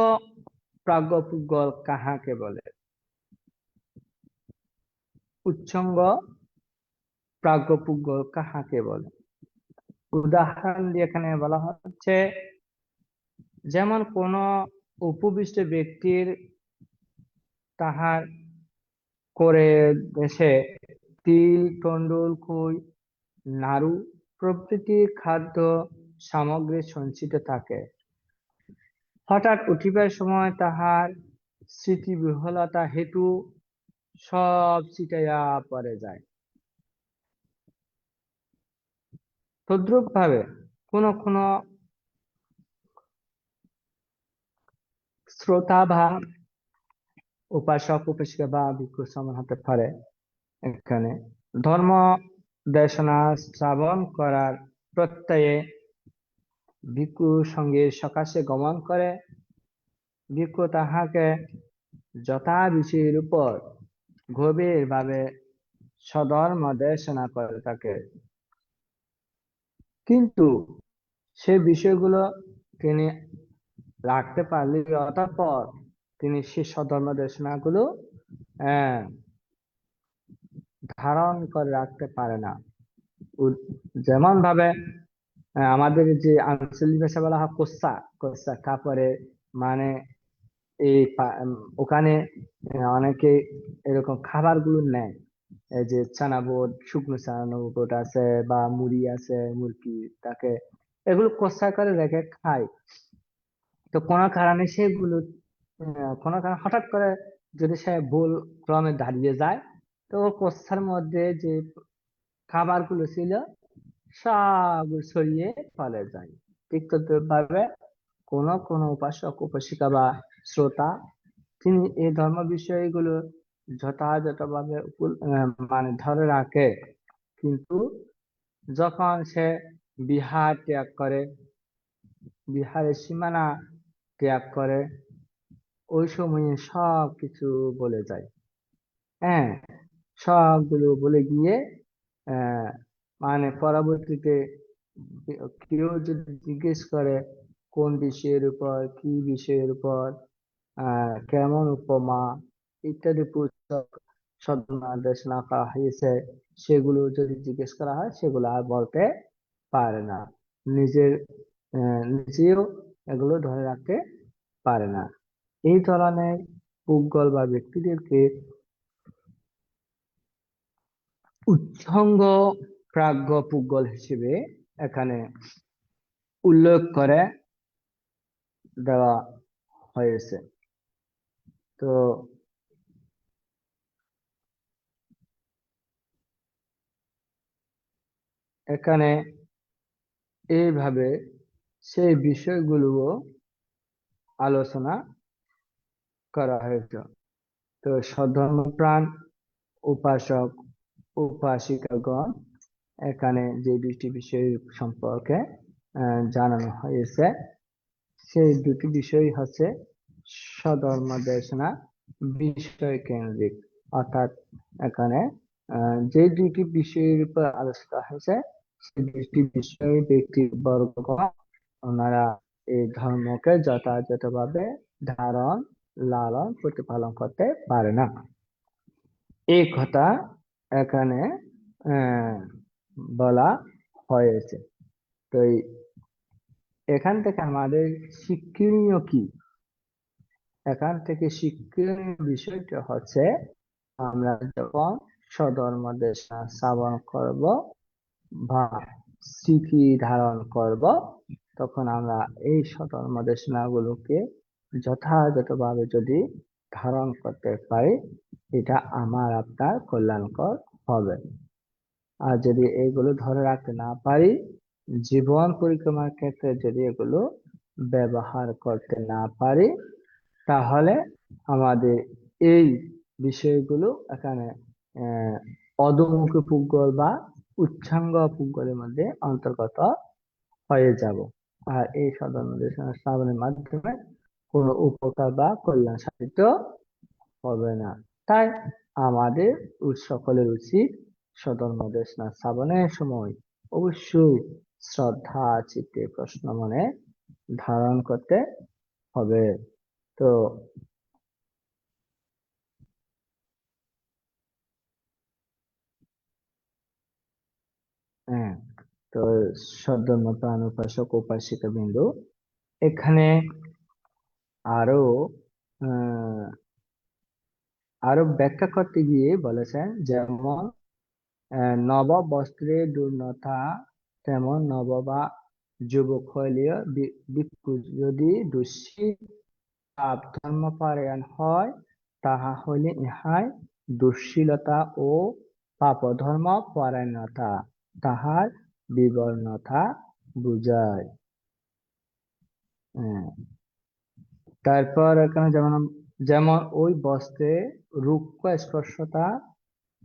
প্রাজ্ঞপুগল কাহাকে বলে? উচ্ছঙ্গ প্রাজ্ঞপুগল কাহাকে বলে? উদাহরণ দিয়ে এখানে বলা হচ্ছে, যেমন কোন উপবিষ্ট ব্যক্তির তাহার করে দেশে তিল, তণ্ডুল, খই, নাড়ু প্রভৃতি খাদ্য সামগ্রী সঞ্চিত থাকে। হঠাৎ উঠিবার সময় তাহার স্মৃতিবিহ্বলতা হেতু সব ছিটাইয়া পড়ে যায়। তদ্রূপ ভাবে কোন কোন শ্রোতা বা উপাসক উপাসিকা বা ভিক্ষু সমান হতে পারে, এখানে ধর্ম দেশনা শ্রবণ করার প্রত্যয়ে ভিক্ষু সঙ্গীর সকাশে গমন করে। ভিক্ষু তাহাকে যথা বিষয়ের উপর গভীর ভাবে সধর্ম দেশনা করে থাকে, কিন্তু সে বিষয়গুলো তিনি রাখতে পারলে অতঃপর তিনি সে সধর্ম দেশনাগুলো ধারণ করে রাখতে পারে না। যেমন ভাবে আমাদের যে আঞ্চলিক ভাষা বলা হয় কোস্সা, কোস্সা কাপড়ে, মানে এই ওখানে অনেকে এরকম খাবার গুলো নেয়, এই যে চানা বোট, শুকনো চানা বোট আছে বা মুড়ি আছে, মুরগি, তাকে এগুলো কোস্সা করে রেখে খায়। তো কোনো কারণে সেগুলো কোনো কারণে হঠাৎ করে যদি সে ভুল ক্রমে দাঁড়িয়ে যায়, তো ওর কোস্সার মধ্যে যে খাবার গুলো ছিল সব ছড়িয়ে ফেলে যায়। ঠিক তদ্রুপভাবে কোন কোন উপাসক উপাসিকা বা শ্রোতা তিনি এই ধর্ম বিষয়গুলো যথাযথভাবে মানে ধরে রাখে, কিন্তু যখন সে বিহার ত্যাগ করে, বিহারের সীমানা ত্যাগ করে, ওই সময়ে সব কিছু বলে যায়। হ্যাঁ, সবগুলো বলে গিয়ে মানে পরবর্তীতে কেউ যদি জিজ্ঞেস করে কোন বিষয়ের উপর, কি বিষয়ের উপর, কেমন উপমা ইত্যাদি পুস্তক দেশনা করা হয়েছে, সেগুলো যদি জিজ্ঞেস করা হয়, সেগুলো আর বলতে পারে না, নিজেও এগুলো ধরে রাখতে পারে না। এই ধরনের পুগল বা ব্যক্তিদেরকে উচ্ছঙ্গ প্রাজ্ঞ পুগল হিসেবে এখানে উল্লেখ করে দেওয়া হয়েছে। তো এখানে এইভাবে সেই বিষয়গুলো আলোচনা করা হয়েছে। তো সধর্মপ্রাণ উপাসক উপাসিকাগণ এখানে যে দুটি বিষয় সম্পর্কে জানানো হয়েছে, সেই দুটি বিষয় হচ্ছে সধর্ম দেশনা বিষয় কেন্দ্রিক, অর্থাৎ এখানে যে দুটি বিষয়ের উপর আলোচনা হয়েছে, সেই দুটি বিষয় ব্যক্তি বর্গগণ ওনারা এই ধর্মকে যথাযথভাবে ধারণ লালন প্রতিপালন করতে পারে না, এই কথা এখানে বলা হয়েছে। তো এখান থেকে আমাদের শিক্ষণীয় কি? এখান থেকে শিক্ষণীয় বিষয়টা হচ্ছে, আমরা যখন স্বধর্ম দেশনা শ্রবণ করব বা স্মৃতি ধারণ করব, তখন আমরা এই স্বধর্ম দেশনাগুলোকে যথাযথভাবে যদি ধারণ করতে পারি, এটা আমার আপনার কল্যাণকর হবে। আর যদি এগুলো ধরে রাখতে না পারি, জীবন পরিক্রমার ক্ষেত্রে যদি এগুলো ব্যবহার করতে না পারি, তাহলে আমাদের এই বিষয়গুলো এখানে অধোমুখী পুদ্গল বা উচ্চাঙ্গ পুদ্গলের মধ্যে অন্তর্গত হয়ে যাব। আর এই সদর নির্দেশনা শ্রাবণের মাধ্যমে কোনো উপকার বা কল্যাণ সাধিত হবে না। তাই আমাদের সকলের উচিত সদর নির্দেশনা শ্রাবণের সময় অবশ্যই শ্রদ্ধা চিত্তে প্রশ্ন মনে ধারণ করতে হবে। তো হ্যাঁ, তো সদর প্রাণ উপাসক উপাসিকা বিন্দু এখানে আরো আহ আরো ব্যাখ্যা করতে গিয়ে বলেছেন, যেমন নব বস্ত্রে দুর্নতা, তেমন নব বা যুবক হইলেও ভিক্ষু যদি দুঃশীল পাপ ধর্মপরায়ণ হয়, তাহা হইলে ইহাই দুঃশীলতা ও পাপধর্ম পরায়ণতা তাহার বিবর্ণতা বুঝায়। হ্যাঁ, তারপর এখানে যেমন ওই বস্ত্রে রুক্ষ স্পর্শতা,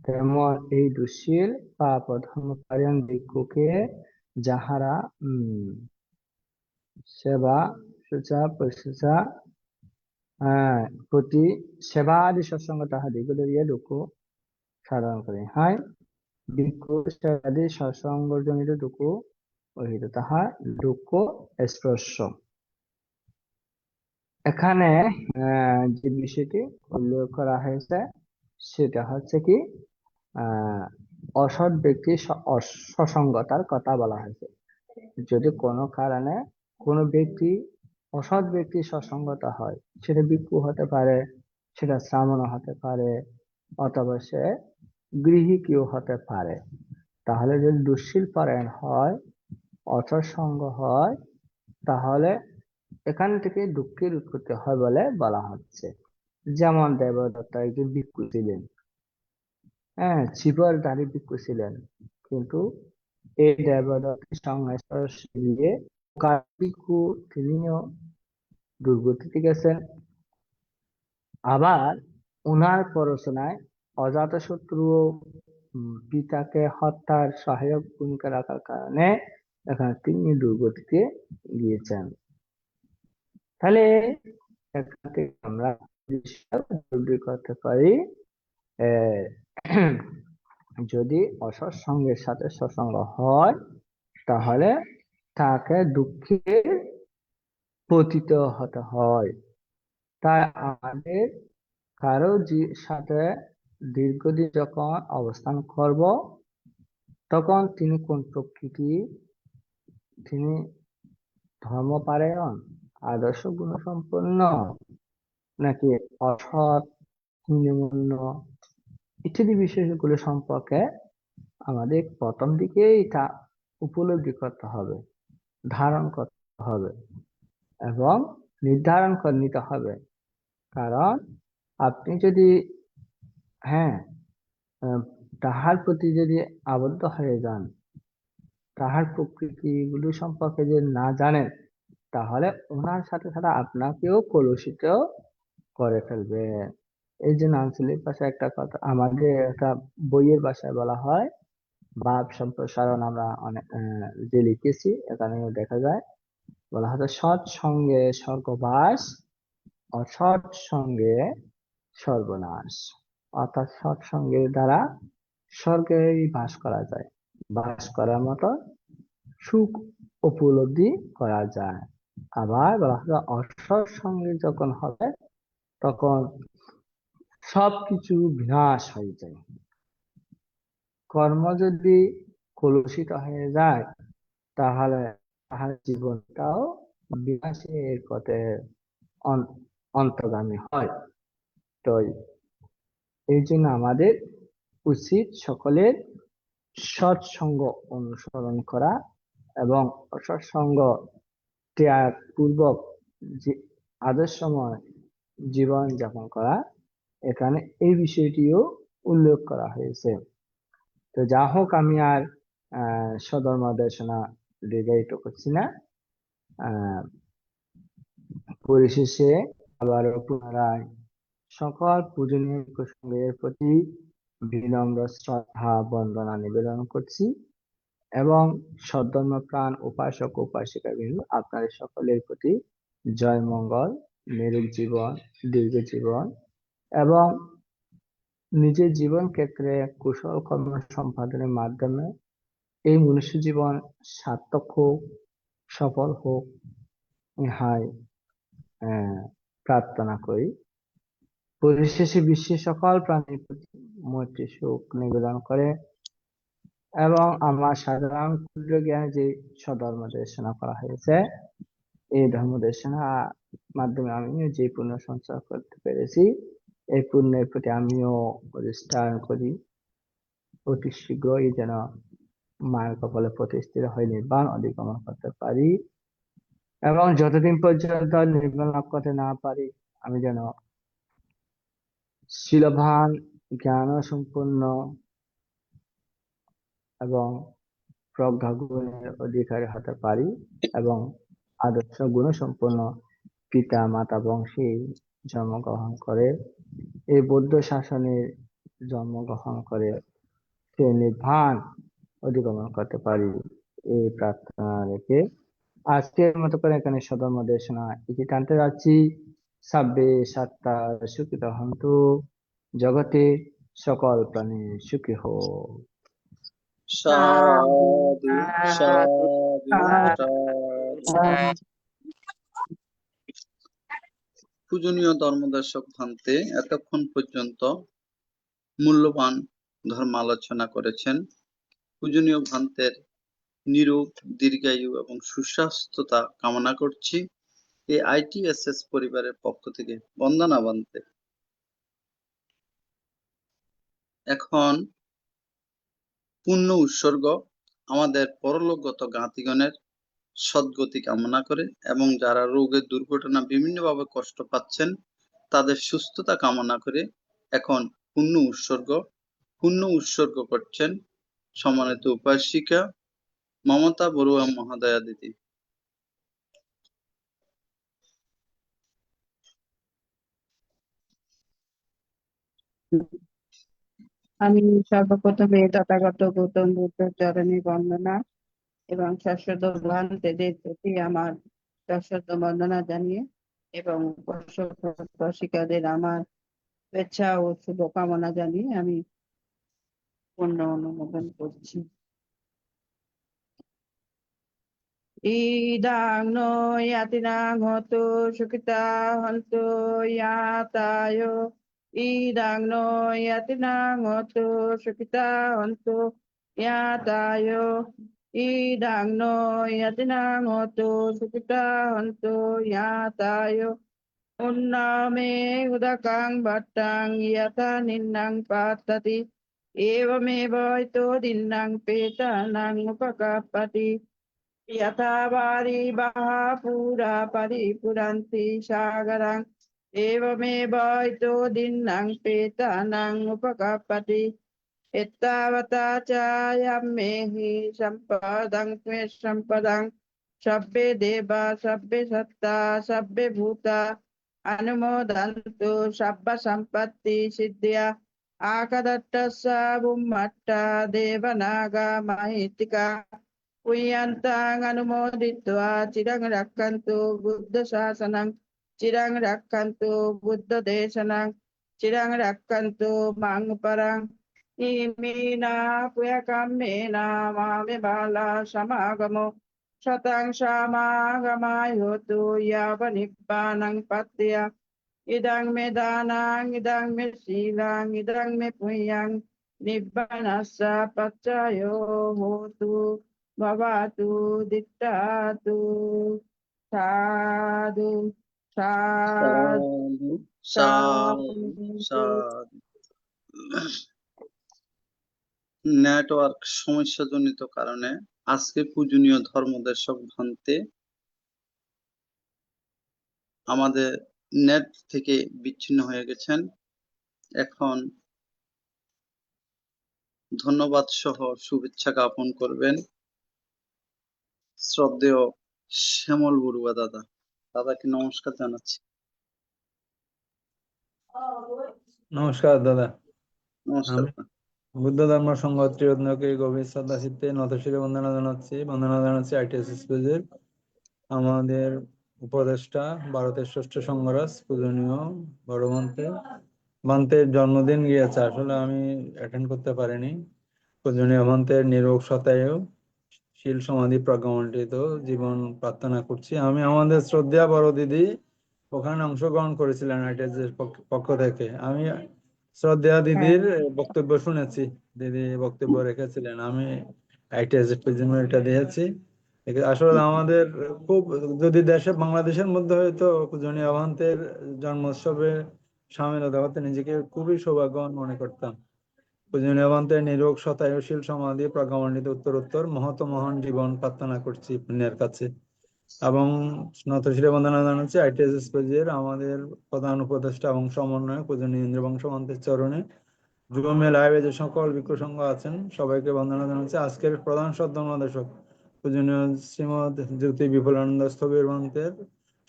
তেমন এই দুঃশীল পাপ ধর্মপরায়ণ ভিক্ষুকে যাহারা সেবা শুচা পরিশুচা প্রতি সেবা আদি সৎসঙ্গ তাহাদিকে লইয়া দুঃখ সাধন করে। হাই ভিক্ষু সেবাদি সৎসঙ্গজনিত দুঃখ ওহিত তাহার দুঃখ স্পর্শ। এখানে যে বিষয়টি উল্লেখ করা হয়েছে সেটা হচ্ছে কি, অসৎ ব্যক্তি সসঙ্গতার কথা বলা হয়েছে। যদি কোনো কারণে কোনো ব্যক্তি অসৎ ব্যক্তি সসঙ্গতা হয়, সেটা ভিক্ষু হতে পারে, সেটা শ্রামণ হতে পারে, অথবা সে গৃহী কেউ হতে পারে, তাহলে যদি দুঃশীল পরায়ণ হয়, অসৎ সঙ্গ হয়, তাহলে এখান থেকে দুঃখের উৎপত্তি হয় বলে বলা হচ্ছে। যেমন দেবদত্ত একজন ভিক্ষু ছিলেন, হ্যাঁ, চিবরধারী ভিক্ষু ছিলেন, কিন্তু এই দেবদত্তের সংস্পর্শে গিয়ে ভিক্ষু তিনিও দুর্গতিতে গেছেন। আবার উনার প্ররোচনায় অজাতশত্রু পিতাকে হত্যার সহায়ক ভূমিকা রাখার কারণে এখানে তিনি দুর্গতিতে গিয়েছেন। তাহলে এখান থেকে আমরা করতে পারি, যদি অসৎ সঙ্গের সাথে সৎসঙ্গ হয়, তাহলে তাকে দুঃখে পতিত হতে হয়। তাই আমাদের কারো সাথে দীর্ঘদিন যখন অবস্থান করব, তখন তিনি কোন প্রকৃতি, তিনি ধর্মপরায়ণ, আদর্শ গুণসম্পন্ন, নাকি অসৎ, হীনমন্য ইত্যাদি বিষয়গুলো সম্পর্কে আমাদের প্রথম দিকে এটা উপলব্ধি করতে হবে, ধারণ করতে হবে এবং নির্ধারণ করে নিতে হবে। কারণ আপনি যদি তাহার প্রতি যদি আবদ্ধ হয়ে যান, তাহার প্রকৃতিগুলো সম্পর্কে যদি না জানেন, তাহলে ওনার সাথে সাথে আপনাকেও কলুষিত করে ফেলবে। এই যে আঞ্চলিক ভাষায় একটা কথা, আমাদের একটা বইয়ের ভাষায় বলা হয় ভাব সম্প্রসারণ, আমরা অনেক যে লিখেছি এখানে দেখা যায়, বলা হচ্ছে সৎ সঙ্গে স্বর্গবাস, অসৎ সঙ্গে সর্বনাশ। অর্থাৎ সৎসঙ্গের দ্বারা স্বর্গে বাস করা যায়, বাস করার মতো সুখ উপলব্ধি করা যায়। আবার বলা হচ্ছে অসৎ সঙ্গে যখন হবে, তখন সবকিছু বিনাশ হয়ে যায়। কর্ম যদি কলুষিত হয়ে যায়, তাহলে তাহার জীবনটাও বিনাশের পথে অন্তর্গামী হয়। তো এই জন্য আমাদের উচিত সকলের সৎসঙ্গ অনুসরণ করা এবং অসৎসঙ্গ ত্যাগ পূর্বক আদর্শময় জীবন যাপন করা। এখানে এই বিষয়টিও উল্লেখ করা হয়েছে। তো যা হোক, আমি আর সদর নির্দেশনা দীর্ঘায়িত করছি না। পরিশেষে আবারও পুনরায় সকল পূজনীয় প্রসঙ্গের প্রতি বিনম্র শ্রদ্ধা বন্দনা নিবেদন করছি এবং সদ্ধর্মপ্রাণ উপাসক উপাসিকাবৃন্দ আপনাদের সকলের প্রতি জয় মঙ্গল, নিরোগ জীবন, দীর্ঘ জীবন এবং নিজের জীবন ক্ষেত্রে কুশল কর্ম সম্পাদনের মাধ্যমে এই মনুষ্য জীবন সার্থক হোক, সফল হোক, ইহাই প্রার্থনা করি। পরিশেষে বিশ্বের সকল প্রাণীর প্রতি মৈত্রী সুখ নিবেদন করে এবং আমার সাধারণ ক্ষুদ্র জ্ঞানে যে স্বধর্ম দেশনা করা হয়েছে, এই ধর্ম দেশনা মাধ্যমে আমিও যে পুণ্য সঞ্চয় করতে পেরেছি, এই পুণ্যের প্রতি আমিও প্রতিষ্ঠান করি অতি শীঘ্রই যেন মায়ের কপালে প্রতিষ্ঠিত হয়ে নির্বাণ অধিগমন করতে পারি এবং যতদিন পর্যন্ত নির্বাণ লাভ করতে না পারি আমি যেন শীলবান, জ্ঞান সম্পন্ন এবং প্রজ্ঞা গুণের অধিকারী হতে পারি এবং আদর্শ গুণসম্পন্ন পিতা মাতা বংশে জন্মগ্রহণ করে এই বৌদ্ধ শাসনের জন্মগ্রহণ করে সে নির্বাণ অধিগমন করতে পারি, এই প্রার্থনা রেখে আজকের মতো করে এখানে সধর্ম দেশনা এটি টানতে যাচ্ছি। সাব্বে সাত্তা সুখিত হন্তু, জগতে সকল প্রাণী সুখী হোক। সাধু সাধু, সাধু সাধু। পূজনীয় ধর্মদর্শক ভান্তে এতক্ষণ পর্যন্ত মূল্যবান ধর্ম আলোচনা করেছেন। পূজনীয় ভান্তের নিরোগ, দীর্ঘায়ু এবং সুস্বাস্থ্যতা কামনা করছি এই ITSS পরিবারের পক্ষ থেকে। বন্দনা ভান্তে। এখন পুণ্য উৎসর্গ আমাদের পরলোকগত জ্ঞাতিগণের সদ্গতি কামনা করে এবং যারা রোগের দুর্ঘটনা বিভিন্নভাবে কষ্ট পাচ্ছেন তাদের সুস্থতা কামনা করে এখন পুণ্য উৎসর্গ করছেন সম্মানিত উপাসিকা মমতা বড়ুয়া মহোদয়া দিদি। আমি সর্বপ্রথমে তথাগত গৌতম বুদ্ধের চরণে বন্দনা এবং শাশ্বত ভ্রান্তেদের প্রতি আমার শাশ্বত বন্দনা জানিয়ে এবং উপাসিকাদের আমার শুভেচ্ছা ও শুভকামনা জানিয়ে আমি পূর্ণ অনুমোদন করছি। ইদাং নো ইয়াতিনাং হতো সুখিতা হন্তু ইয়াতায়। ইদাং নো ইয়াতিনাং হতো সুখিতা হন্তু ইয়াতায়। ইদাং নো ইয়াতিনাং হতো সুখিতা হন্তু ইয়াতায়। উন্নামে উদকাং ভট্টাং যথা নিন্নাং পাততি এবমেব ito দিন্নাং পেতানাং উপকাপতি यथा वारी बहा पूरा परिपुरन्ति सागरं एवमेव ito दिन्नां पेतानां उपकापति एतावता च यम्मेहि सम्पदं मे सम्पदं सब्बे देवा सब्बे सत्ता सब्बे भूता अनुमोदन्तु सब्ब सम्पत्ति सिद्ध्या आकदट्टस्य बुम्मट्टा देवनागा महितिका पुय्यन्तां अनुमोदित्वा चिरं रक्षन्तु बुद्ध शासनं चिरं रक्षन्तु बुद्ध देशनं चिरं रक्षन्तु मां परं इमीना पुयकम्मेना मामे बाला समागमो शतं समागमायोतु यावनिब्बानं पत्य इदं मे दानं इदं मे शीलं इदं मे पुण्यं निब्बानस्य पच्चयो होतु भवतु दिट्टातु। साधु साधु সাধু সাধু। নেটওয়ার্ক সমস্যাজনিত কারণে আজকে পূজনীয় ধর্মদর্শক ভান্তে আমাদের নেট থেকে বিচ্ছিন্ন হয়ে গেছেন। এখন ধন্যবাদ সহ শুভেচ্ছা জ্ঞাপন করবেন শ্রদ্ধেয় শ্যামল বড়ুয়া দাদা। দাদাকে নমস্কার জানাচ্ছি। নমস্কার দাদা। নমস্কার। বুদ্ধ ধর্ম সংঘ ত্রিরত্নকে গভীর শ্রদ্ধা চিত্তে নতশিরে বন্দনা জানাচ্ছি ITSS পেজের আমাদের উপদেষ্টা ভারতের ষষ্ঠ সংঘরাজ পূজনীয় বড় মন্ত্রের জন্মদিন গিয়েছে, আসলে আমি অ্যাটেন্ড করতে পারিনি। পূজনীয় মন্ত্রের নিরোগ শতায়ু শীল সমাধি প্রজ্ঞামণ্ডিত জীবন প্রার্থনা করছি। আমি আমাদের শ্রদ্ধা বড় দিদি ওখানে অংশগ্রহণ করেছিলেন ITSS এর পক্ষ থেকে। আমি শ্রদ্ধা দিদির বক্তব্য শুনেছি, দিদি বক্তব্য রেখেছিলেন, আমি ITSS এটা দিয়েছি। আসলে আমাদের খুব, যদি দেশে বাংলাদেশের মধ্যে হয়তো পূজনীয় মহন্তের জন্মোৎসবে সামিল হতে পারতে নিজেকে খুবই সৌভাগ্যবান মনে করতাম। পূজনীয় মহন্তের নিরোগ শতায়ুশীল সমাধি প্রজ্ঞামণ্ডিত উত্তরোত্তর মহৎ মহান জীবন প্রার্থনা করছি পুণ্যের কাছে। এবং নতশিরে বন্দনা জানাচ্ছি ITSS পেজের আমাদের প্রধান উপদেষ্টা এবং সমন্বয়ক পূজনীয় ইন্দ্রবংশ মন্ত্রের চরণে। যুগমে লাইভে যে সকল ভিক্ষু সংঘ আছেন সবাইকে বন্দনা জানাচ্ছি। আজকের প্রধান সদ্গমনাদেশক পূজনীয় শ্রীমদ জ্যোতি বিপুলানন্দ স্থবির মন্ত্রের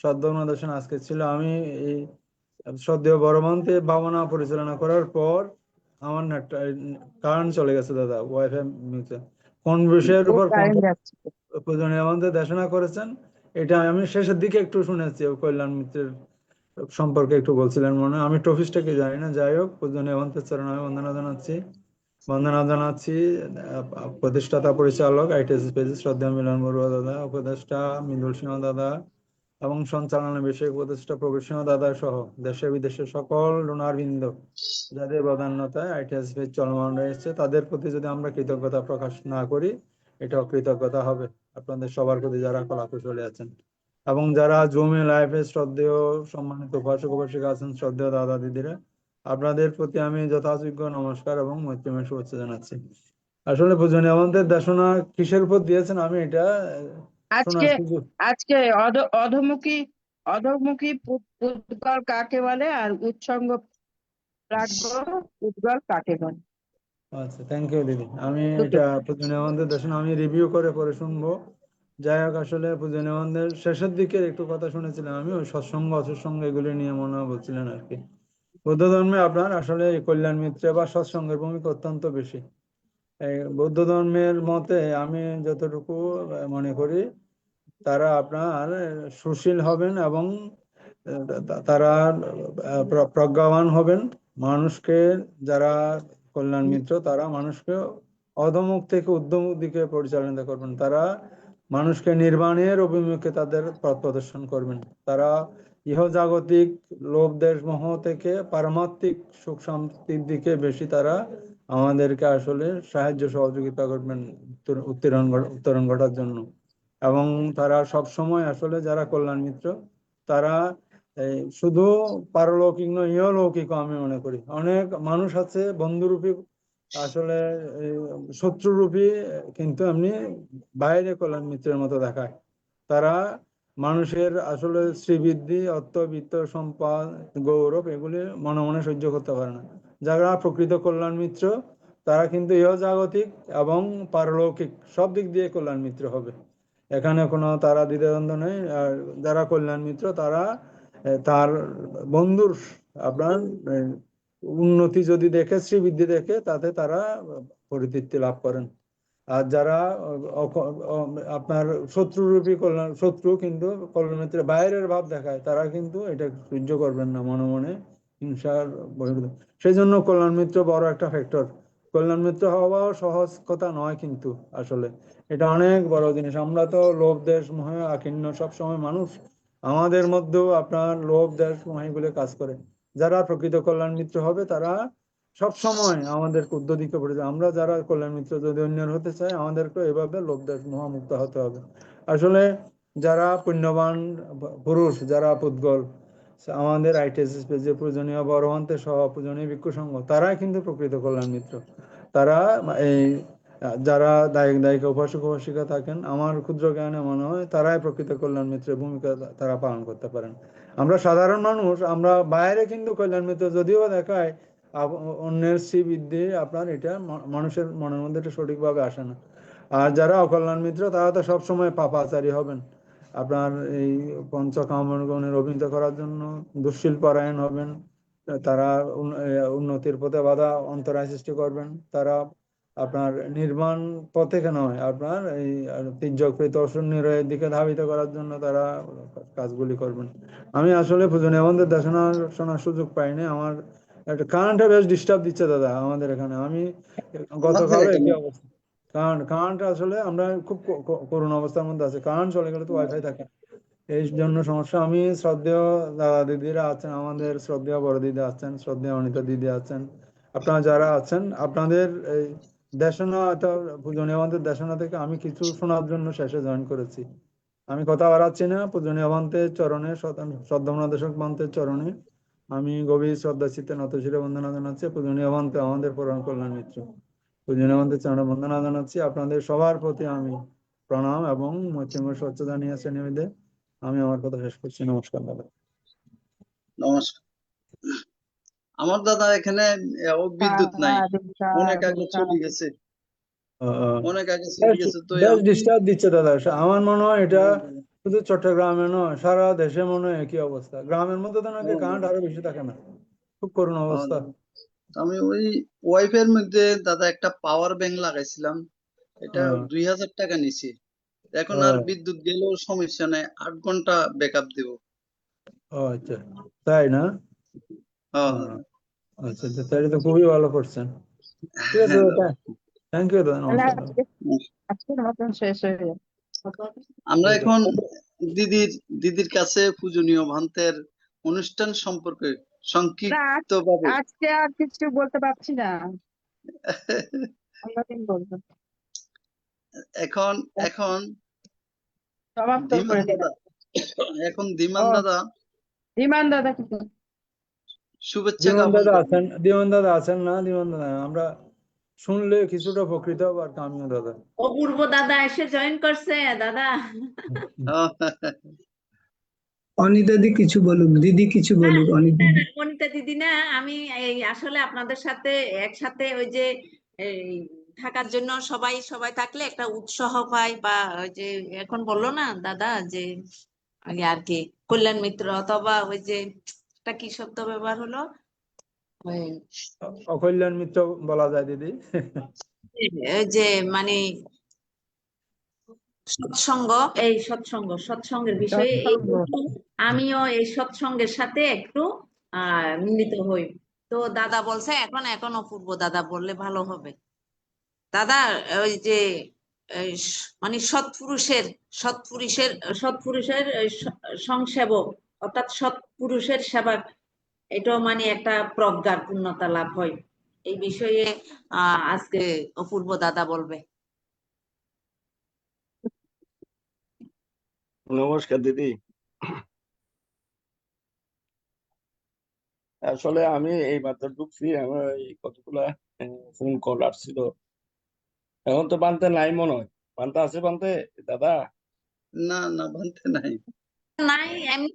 সদ্গমনাদেশন আজকে ছিল। আমি এই সদ্য বড় মন্ত্রে ভাবনা পরিচালনা করার পর আমার নেটটা কারেন্ট চলে গেছে দাদা, ওয়াইফাই মিউচে। কোন বিষয়ের উপর কোন কারেন্ট যাচ্ছে। পূজনীয় মন্ত্রে দেশনা করেছেন এটা আমি শেষের দিকে একটু শুনেছি, কল্যাণ মিত্রের সম্পর্কে একটু বলছিলেন মনে হয়, আমি টপিসটাকে জানি না। যাই হোক, পূজনীয় মন্ত্রের চরণে আমি বন্দনা জানাচ্ছি প্রতিষ্ঠাতা পরিচালক ITSS পেজেস শ্রদ্ধা মিলন বড়ুয়া দাদা, উপদেষ্টা মৃদুল সিংহ দাদা এবং সঞ্চালনা বিষয়ক উপদেষ্টা প্রবীর সিংহ দাদা সহ দেশে বিদেশে সকল ডোনারবৃন্দ যাদের প্রাধান্যতায় ITSS পেজ চলমান রয়েছে, তাদের প্রতি যদি আমরা কৃতজ্ঞতা প্রকাশ না করি এটা অকৃতজ্ঞতা হবে আপনাদের সবার প্রতি যারা কলাকুশলী আছেন এবং যারা জুমে লাইভে শ্রদ্ধেয় সম্মানিত উপাসক উপাসিকা আছেন, শ্রদ্ধেয় দাদা দিদিরা, আপনাদের প্রতি আমি যথাযোগ্য নমস্কার এবং মৈত্রীময় শুভেচ্ছা জানাচ্ছি। আসলে পূজনীয় আমাদের দেশনা কিসের উপর দিয়েছেন আমি এটা আজকে শোনার সুযোগ। আজকে অধমুখী অধমুখী পুদ্গল কাকে বলে আর উৎসঙ্গ প্রাজ্ঞ পুদ্গল কাকে বলে? আচ্ছা, থ্যাংক ইউ দিদি। আমি দুটো। এটা পূজনীয় আমাদের দেশনা আমি রিভিউ করে পরে শুনবো। যাই হোক, আসলে পূজনীয় আমাদের শেষের দিকে একটু কথা শুনেছিলাম আমি, ওই সৎসঙ্গ অসৎসঙ্গ এগুলি নিয়ে মনে হয় বলছিলেন আর কি। বৌদ্ধ ধর্মে আপনার আসলে এই কল্যাণ মিত্রে বা সৎসঙ্গের ভূমিকা অত্যন্ত বেশি। এই বৌদ্ধ ধর্মের মতে আমি যতটুকু মনে করি, তারা আপনার সুশীল হবেন এবং তারা প্রজ্ঞাবান হবেন। মানুষকে, যারা কল্যাণ মিত্র তারা মানুষকে অধমুখ থেকে উদ্ধমুখ দিকে পরিচালনা করবেন। তারা মানুষকে নির্বাণের অভিমুখে তাদের পথ প্রদর্শন করবেন। তারা ইহজাগতিক লোভ দেশ মোহ থেকে পারমাত্মিক সুখ শান্তির দিকে বেশি তারা আমাদেরকে আসলে সাহায্য সহযোগিতা করবেন উত্তরণ ঘটার জন্য। এবং তারা সব সময় আসলে যারা কল্যাণ মিত্র তারা এই শুধু পারলৌকিক নয়, ইহলৌকিক আমি মনে করি। অনেক মানুষ আছে বন্ধুরূপী, আসলে শত্রুরূপী, কিন্তু এমনি বাইরে কল্যাণ মিত্রের মতো দেখায়। তারা মানুষের আসলে শ্রীবৃদ্ধি, অর্থ, বিত্ত, সম্পদ, গৌরব এগুলি মনে মনে সহ্য করতে পারে না। যারা প্রকৃত কল্যাণ মিত্র তারা কিন্তু ইহজাগতিক এবং পারলৌকিক সব দিক দিয়ে কল্যাণ মিত্র হবে, এখানে কোনো তারা দ্বিধাদ্বন্দ্ব নেই। আর যারা কল্যাণ মিত্র তারা তার বন্ধুর আপনার উন্নতি যদি দেখে, শ্রীবৃদ্ধি দেখে, তাতে তারা পরিতৃপ্তি লাভ করেন। আর যারা আপনার শত্রুরূপী শত্রু কিন্তু কল্যাণ মিত্রের বাইরের ভাব দেখায়, তারা কিন্তু এটা সহ্য করবেন না, মনে মনে হিংসার বহির্গত। সেই জন্য কল্যাণ মিত্র বড় একটা ফ্যাক্টর। কল্যাণ মিত্র হওয়াও সহজ কথা নয়, কিন্তু আসলে এটা অনেক বড় জিনিস। আমরা তো লোভ দেশ মোহে আকীর্ণ সবসময় মানুষ, আমাদের মধ্যেও আপনার লোভ দেশ মোহ এগুলো কাজ করে। যারা প্রকৃত কল্যাণ মিত্র হবে তারা সব সময় আমাদের উদ্য দিকে পড়ে যায়। আমরা যারা কল্যাণ মিত্র যদি অন্যের হতে চাই, আমাদেরকে এভাবে লোভ দেশ মোহ মুক্ত হতে হবে। আসলে যারা পুণ্যবান পুরুষ, যারা পুদ্গল, আমাদের ITSS পেজে পূজনীয় বড়মন্ত্রের সহ পূজনীয় ভিক্ষু সংঘ, তারাই কিন্তু প্রকৃত কল্যাণ মিত্র। তারা এই যারা দায়িকা উপাসক উপাসিকা থাকেন, আমার ক্ষুদ্র জ্ঞানে মনে হয় তারাই প্রকৃত কল্যাণ মিত্রের ভূমিকা তারা পালন করতে পারেন। আমরা সাধারণ মানুষ, আমরা বাইরে কিন্তু কল্যাণ মিত্র যদিও দেখায়, অন্যের শ্রীবৃদ্ধি আপনার এটা মানুষের মনের মধ্যে এটা সঠিকভাবে আসে না। আর যারা অকল্যাণ মিত্র তারা তো সবসময় পাপাচারী হবেন, আপনার এই পঞ্চকামগণের অভিহিত করার জন্য দুশ্শীল পরায়ণ হবেন, তারা উন্নতির পথে বাধা অন্তরায় সৃষ্টি করবেন। তারা আপনার নির্মাণ পথে নয়, আপনার এই তির্যকৃত অসুন্নিরের দিকে ধাবিত করার জন্য তারা কাজগুলি করবেন। আমি আসলে পূজনীয় বন্ধের দেশনা শোনার সুযোগ পাইনি। আমার একটা কারেন্টটা বেশ ডিস্টার্ব দিচ্ছে দাদা আমাদের এখানে। আমি আমাদের গতকালও এখানে একই অবস্থা। কারেন্ট আসলে আমরা খুব করুণ অবস্থার মধ্যে আছি। কারেন্ট চলে গেলে তো ওয়াইফাই থাকে না। এই জন্য সমস্যা। আমি শ্রদ্ধেয় দাদা দিদিরা আছেন, আমাদের শ্রদ্ধেয় বড় দিদি আছেন, শ্রদ্ধেয় অনিতা দিদি আছেন, আপনারা যারা আছেন, আপনাদের এই দেশনা পূজনীয় বন্ধের দেশনা থেকে আমি কিছু শোনার জন্য শেষে জয়েন করেছি। আমি কথা বাড়াচ্ছি না। পূজনীয় বন্তের চরণে, শ্রদ্ধা বন্তের চরণে আমি গভীর শ্রদ্ধা চিত্তে নতশিরে বন্দনা জানাচ্ছি। পূজনীয় বন্তে আমাদের পরম কল্যাণ মিত্র, পূজনীয় বন্তের চরণে বন্দনা জানাচ্ছি। আপনাদের সবার প্রতি আমি প্রণাম এবং মৈত্রীময় শ্রদ্ধা জানিয়েছি নিবেদে আমি আমার কথা শেষ করছি। নমস্কার দাদা। নমস্কার। আমার দাদা এখানে বিদ্যুৎ নাই, অনেক আগে চলে গেছে, অনেক আগে চলে গেছে। তো বেশ ডিস্টার্ব দিচ্ছে দাদা। আমার মনে হয় এটা শুধু চট্টগ্রামে নয়, সারা দেশে মনে হয় একই অবস্থা। গ্রামের মধ্যে তো নাকি কারেন্ট আরো বেশি থাকে না, খুব করুণ অবস্থা। আমি ওই ওয়াইফাই এর মধ্যে দাদা একটা পাওয়ার ব্যাংক লাগাইছিলাম, এটা 2000 টাকা নিছি। এখন আর বিদ্যুৎ গেলেও সমস্যা নাই, 8 ঘন্টা ব্যাকআপ দিব। ও আচ্ছা, তাই না? আচ্ছা আচ্ছা, তাহলে তো খুবই ভালো করছেন। ঠিক আছে দাদা, থ্যাংক ইউ দাদা, তাহলে নমস্কার দাদা। আজকের মতন শেষ হয়ে গেল। আমরা এখন দিদির কাছে পূজনীয় ভান্তের অনুষ্ঠান সম্পর্কে না, সংক্ষিপ্ত ভাবে আজকে আর কিছু বলতে পারছি না, অন্যদিন বলবো। এখন এখন সমাপ্ত ধীমান করে দাদা, দিলাম। এখন ধীমান ও, দাদা বিমান দাদা কিন্তু শুভেচ্ছা দিমান জ্ঞাপন দাদা করবেন। আছেন, দিমান দাদা আছেন না? দিমান দাদা আমরা শুনলে কিছুটা উপকৃত হবো আর কি, আমিও দাদা। অপূর্ব দাদা এসে জয়েন করছে দাদা। অনিতা দি কিছু বলুক, দিদি কিছু বলুক, অনিতা দি। অনিতা দিদি না, আমি এই আসলে আপনাদের সাথে একসাথে ওই যে এই থাকার জন্য সবাই সবাই থাকলে একটা উৎসাহ পাই, বা ওই যে এখন বললো না দাদা যে আগে আর কি কল্যাণ মিত্র, অথবা ওই যে একটা কি শব্দ ব্যবহার হলো, ওই অকল্যাণ মিত্র বলা যায় দিদি। ওই যে মানে সৎসঙ্গ, এই সৎসঙ্গের বিষয়ে সৎসঙ্গ। আমিও এই সৎসঙ্গের সাথে একটু মিলিত হই। তো দাদা বলছে এখন এখন অপূর্ব দাদা বললে ভালো হবে। দাদা ওই যে মানে সৎপুরুষের সংসেবক, অর্থাৎ সৎপুরুষের সেবা, এটাও মানে একটা প্রজ্ঞার পূর্ণতা লাভ হয়। এই বিষয়ে আজকে অপূর্ব দাদা বলবে। নমস্কার দিদি। আসলে আমি এই মাত্র ঢুকছি, আমার এই কতগুলা ফোন কল আসছিল। এখন তো বানতে নাই মনে হয়। বানতে আছে বানতে দাদা? না না, ভান্তে নাই। নাই, এমনি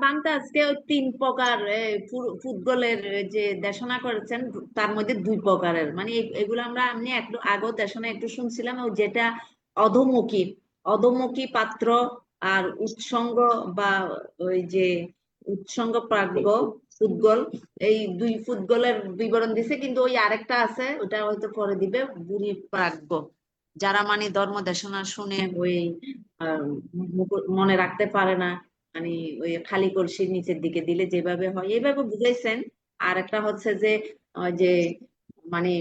বানতে আজকে ওই 3 প্রকার ফুটবলের যে দেশনা করেছেন, তার মধ্যে 2 প্রকারের, মানে এগুলো আমরা এমনি একটু আগেও দেশনা একটু শুনছিলাম। ওই যেটা অধোমুখী অধোমুখী পাত্র আর উৎসঙ্গ, বা ওই যে উৎসঙ্গ প্রাজ্ঞ ফুটবল, এই 2 ফুটবলের বিবরণ দিছে। কিন্তু ওই আরেকটা আছে, ওটা হয়তো পরে দিবে, বুড়ি প্রাজ্ঞ, যারা মানে ধর্ম দেশনা শুনে ওই মনে রাখতে পারে না, মানে ওই খালি কলসির নিচের দিকে দিলে যেভাবে হয় এইভাবে বুঝাইছেন। আর একটা হচ্ছে যে ওই যে মানে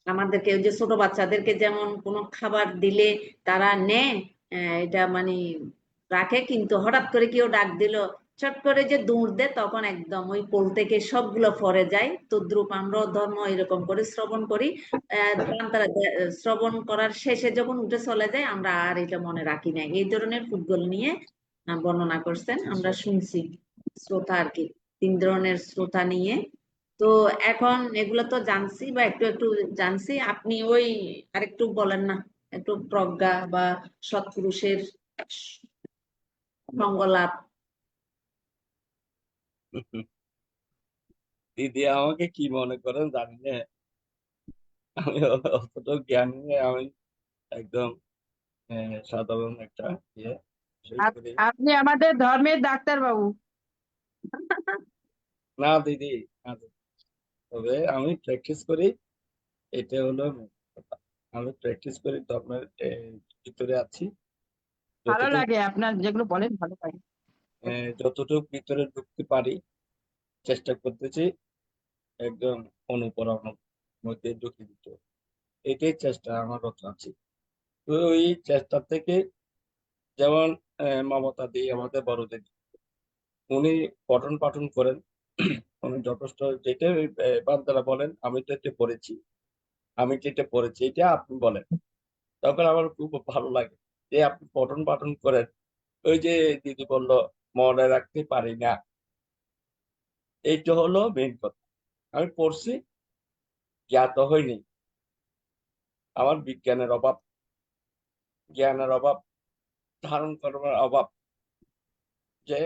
আমাদেরকে ওই যে ছোট বাচ্চাদেরকে যেমন কোনো খাবার দিলে তারা নেয়, এটা মানে রাখে, কিন্তু হঠাৎ করে কেউ ডাক দিল, চট করে যে দৌড় দেয়, তখন একদম ওই কোল থেকে সবগুলো ফরে যায়। তদ্রুপ আমরাও ধর্ম এরকম করে শ্রবণ করি, তারা শ্রবণ করার শেষে যখন উঠে চলে যায় আমরা আর এটা মনে রাখি না। এই ধরনের ফুটবল নিয়ে বর্ণনা করছেন, আমরা শুনছি শ্রোতা আর কি, 3 ধরনের শ্রোতা নিয়ে। তো এখন এগুলো তো জানছি, বা একটু একটু জানছি। আপনি ওই আরেকটু বলেন না, একটু প্রজ্ঞা বা সৎপুরুষের সঙ্গ লাভ। দিদি আমাকে কি মনে করেন জানি না, আমি অতটা জ্ঞানী নই। আমি একদম সাধারণ একটা ইয়ে সেই করি। আপনি আমাদের ধর্মের ডাক্তার বাবু। না দিদি, না দিদি। তবে আমি প্র্যাকটিস করি, এটা হলো main কথা। আমি প্র্যাকটিস করি তো আপনার ভিতরে আছি, ভালো যতটুকু লাগে আপনার যেগুলো বলেন, ভালো লাগে। যতটুকু ভিতরে ঢুকতে পারি চেষ্টা করতেছি একদম অনুপ্রেরণার মধ্যে ঢুকে দিতে। এটাই চেষ্টা আমার আছে। তো ওই চেষ্টা থেকে যেমন মমতা দি আমাদের বড়দের, উনি পঠন পাঠন করেন। উনি যথেষ্ট, যেটা বান্দারা বলেন আমি তো এটা পড়েছি, আমি যেটা পড়েছি এটা আপনি বলেন, তখন আমার খুব ভালো লাগে যে আপনি পঠন পাঠন করেন। ওই যে দিদি বললো মনে রাখতে পারি না, এইটা হলো মেইন কথা। আমি পড়ছি, জ্ঞাত হয়নি, আমার বিজ্ঞানের অভাব, জ্ঞানের অভাব, ধারণ করবার অভাব। যে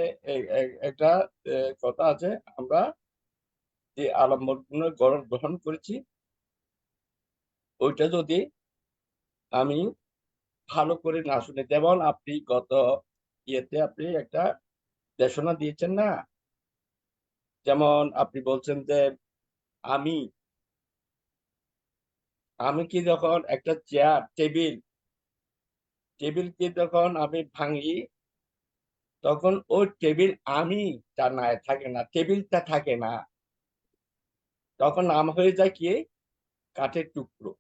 একটা কথা আছে, আমরা যে আলম্বন গ্রহণ করেছি ওইটা যদি আমি ভালো করে না শুনে, যেমন আপনি গত ইয়েতে আপনি একটা দেশনা দিয়েছেন না, যেমন আপনি বলছেন যে আমি আমি কি যখন একটা চেয়ার টেবিলকে যখন আমি ভাঙি, তখন ওই টেবিল আমি তা না থাকে না, টেবিলটা থাকে না, তখন নাম হয়ে যায় কি কাঠের টুকরো।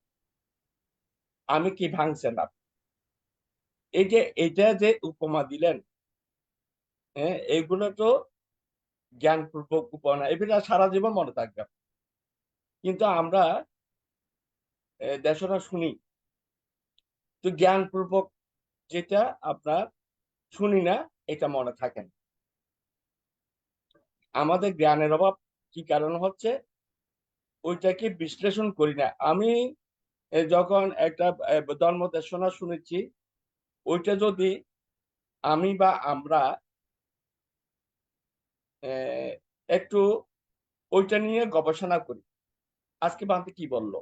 আমি কি ভাঙছেন আপনি, এই যে এটা যে উপমা দিলেন, হ্যাঁ এগুলো তো জ্ঞানপূর্বক উপমা, এগুলো সারা জীবন মনে থাকবে। কিন্তু আমরা দেশনা শুনি তো জ্ঞানপূর্বক, যেটা আপনার শুনি না এটা মনে থাকে না। আমাদের জ্ঞানের অভাব কি কারণ হচ্ছে, ওইটাকে বিশ্লেষণ করি না। আমি যখন একটা ধর্ম দেশনা শুনেছি, ওইটা যদি আমি বা আমরা আহ, একটু ওইটা নিয়ে গবেষণা করি, আজকে বান্তি কি বললো,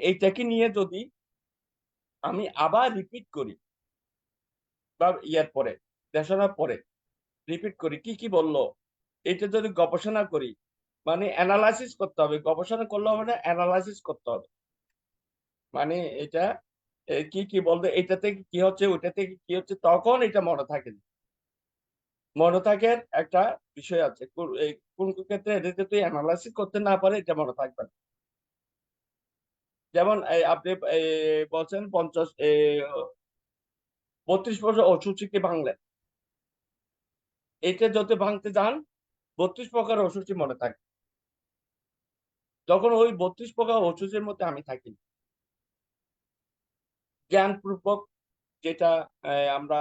এইটাকে নিয়ে যদি আমি আবার রিপিট করি, বা ইয়ার পরে দেশনার পরে রিপিট করি কি কি বললো, এটা যদি গবেষণা করি, মানে অ্যানালাইসিস করতে হবে, গবেষণা করলে হবে না, অ্যানালাইসিস করতে হবে। মানে এটা কি কি বলতো, এটা থেকে কি হচ্ছে, ওইটা থেকে কি হচ্ছে, তখন এটা মনে থাকে না। মনে থাকার একটা বিষয় আছে, কোন কোন ক্ষেত্রে এটা যদি অ্যানালাইসিস করতে না পারে এটা মনে থাকবে না। যেমন আপনি বলছেন 32 বছর অসুচিকে ভাঙলেন, এটা যত ভাঙতে যান 32 প্রকার অসুচি মনে থাকে, তখন ওই 32 প্রকার অসুচির মধ্যে আমি থাকি। জ্ঞানপূর্বক যেটা আমরা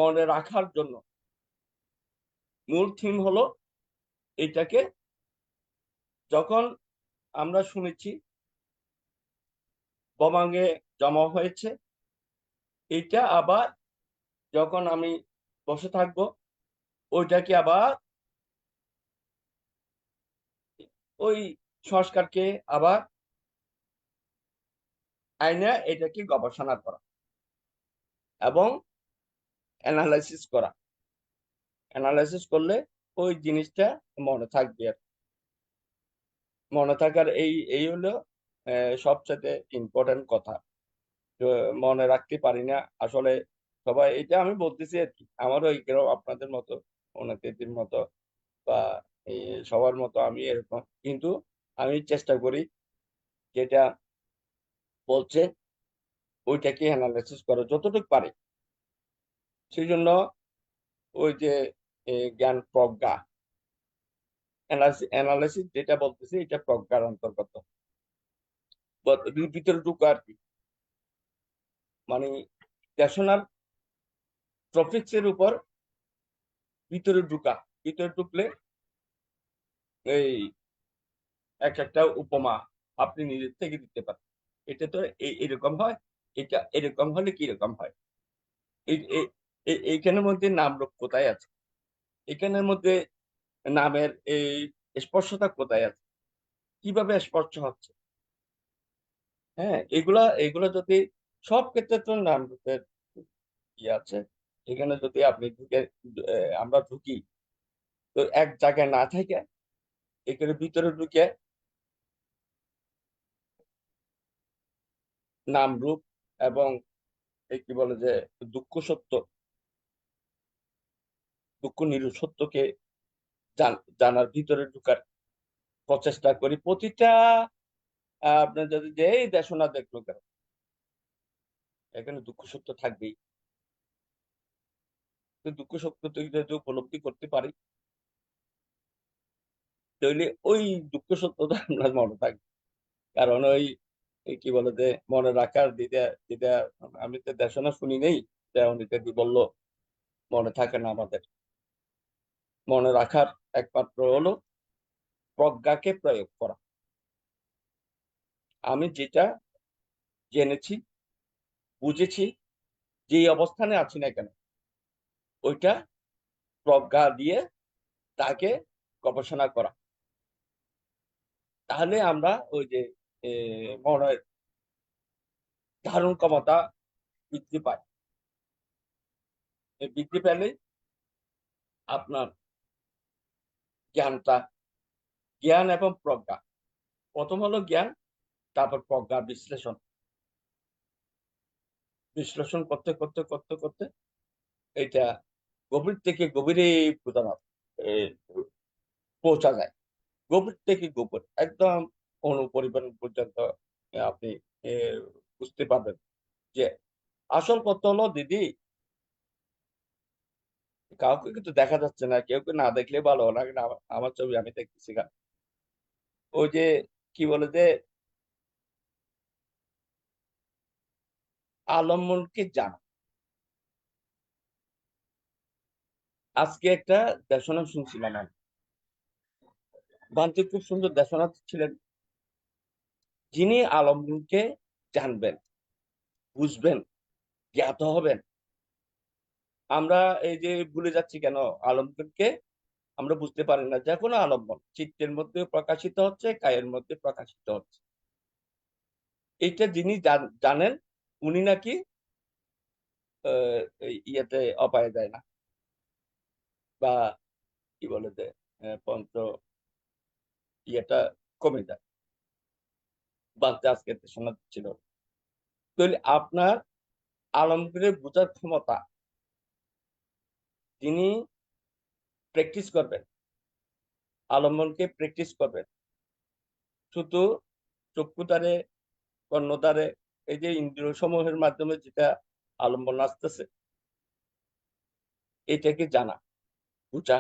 মনে রাখার জন্য মূল থিম হলো, এটাকে যখন আমরা শুনেছি বোমাঙ্গে জমা হয়েছে, এটা আবার যখন আমি বসে থাকবো, ওইটাকে আবার ওই সংস্কারকে আবার আইনে এটাকে গবেষণা করা এবং অ্যানালাইসিস করা। অ্যানালাইসিস করলে ওই জিনিসটা মনে থাকবে। আর মনে থাকার এই হলো সবচেয়ে ইম্পর্টেন্ট কথা। তো মনে রাখতে পারি না আসলে সবাই, এটা আমি বলতেছি আর কি, আমারও এইরকম আপনাদের মতো, অনেকের মতো, বা এই সবার মতো আমি এরকম, কিন্তু আমি চেষ্টা করি যেটা বলছে ওইটাকে অ্যানালাইসিস করা যতটুকু পারে। সেই জন্য ওই যে জ্ঞান প্রজ্ঞা, অ্যানালাইসিস যেটা বলতেছি এটা প্রজ্ঞার অন্তর্গত, ভিতরে ঢুকা আর কি। মানে দেশনার টপিকস এর উপর ভিতরে ঢুকা, ভিতরে ঢুকলে এই একটা উপমা আপনি নিজের থেকে দিতে পারেন। এটা তো এরকম হয়, এটা এরকম হলে কি রকম হয়, এইখানের মধ্যে নাম রূপ কোথায় আছে, এখানের মধ্যে নামের এই স্পর্শতা কোথায় আছে, কিভাবে স্পর্শ হচ্ছে। হ্যাঁ এগুলা এগুলা যদি সব ক্ষেত্রে তো নাম রূপের কি আছে, এখানে যদি আপনি ঢুকে আমরা ঢুকি, তো এক জায়গায় না থাকে এখানে ভিতরে ঢুকে নাম রূপ এবং কি বলে যে দুঃখ সত্য, দুঃখ নিরূপ সত্যকে জানার ভিতরে ঢুকার প্রচেষ্টা করি। প্রতিটা আপনার যদি যেই দেশনা দেখলো কেন এখানে দুঃখ সত্য থাকবেই। তো দুঃখ সত্য যদি উপলব্ধি করতে পারি তাহলে ওই দুঃখ সত্যটা আমরা মনে থাকবে। কারণ ওই কি বলে যে মনে রাখার যেটা যেটা আমি তো দেশনা শুনি নেই, অনিতা দি বললো মনে থাকে না। আমাদের মনে রাখার একমাত্র হলো প্রজ্ঞাকে প্রয়োগ করা। আমি যেটা জেনেছি, বুঝেছি, যে অবস্থানে আছি না কেন ওইটা প্রজ্ঞা দিয়ে তাকে গবেষণা করা। তাহলে আমরা ওই যে মনের ধারণ ক্ষমতা বৃদ্ধি পায়। বৃদ্ধি পেলে আপনার জ্ঞান এবং প্রজ্ঞা, প্রথম হলো জ্ঞান, তারপর প্রজ্ঞা বিশ্লেষণ করতে করতে করতে করতে এটা গভীর থেকে গভীরে পৌঁছা যায়। গভীর থেকে গভীর একদম অনুপরিমাণ পর্যন্ত আপনি বুঝতে পারবেন যে আসল কথা হলো দিদি, কাউকে কিন্তু দেখা যাচ্ছে না, কেউ না দেখলে ভালো লাগে না। আমার ছবি আমি দেখতেছি না, ওই যে কি বলে যে আলম্বনকে জানা। আজকে একটা দেশনা শুনছিলাম আমি, বান্তি খুব সুন্দর দেশনা ছিলেন। যিনি আলম্বনকে জানবেন, বুঝবেন, জ্ঞাত হবেন। আমরা এই যে ভুলে যাচ্ছি কেন আলম্বনকে আমরা বুঝতে পারি না। যে কোনো আলম্বন চিত্তের মধ্যে প্রকাশিত হচ্ছে, কায়ের মধ্যে প্রকাশিত হচ্ছে। এইটা যিনি জানেন উনি নাকি ইয়েতে অপায় যায় না, বা কি বলে যে পঞ্চ ইয়েটা কমে যায়। বালতে আজকে শোনা ছিল। তাহলে আপনার আলমগীরের বোঝার ক্ষমতা তিনি প্র্যাকটিস করবেন, আলম্বনকে প্র্যাকটিস করবেন। শুধু চক্ষু দ্বারে, কর্ণ দ্বারে, এই যে ইন্দ্রিয় সমূহের মাধ্যমে যেটা আলম্বন আসতেছে এটাকে জানা, বুঝা,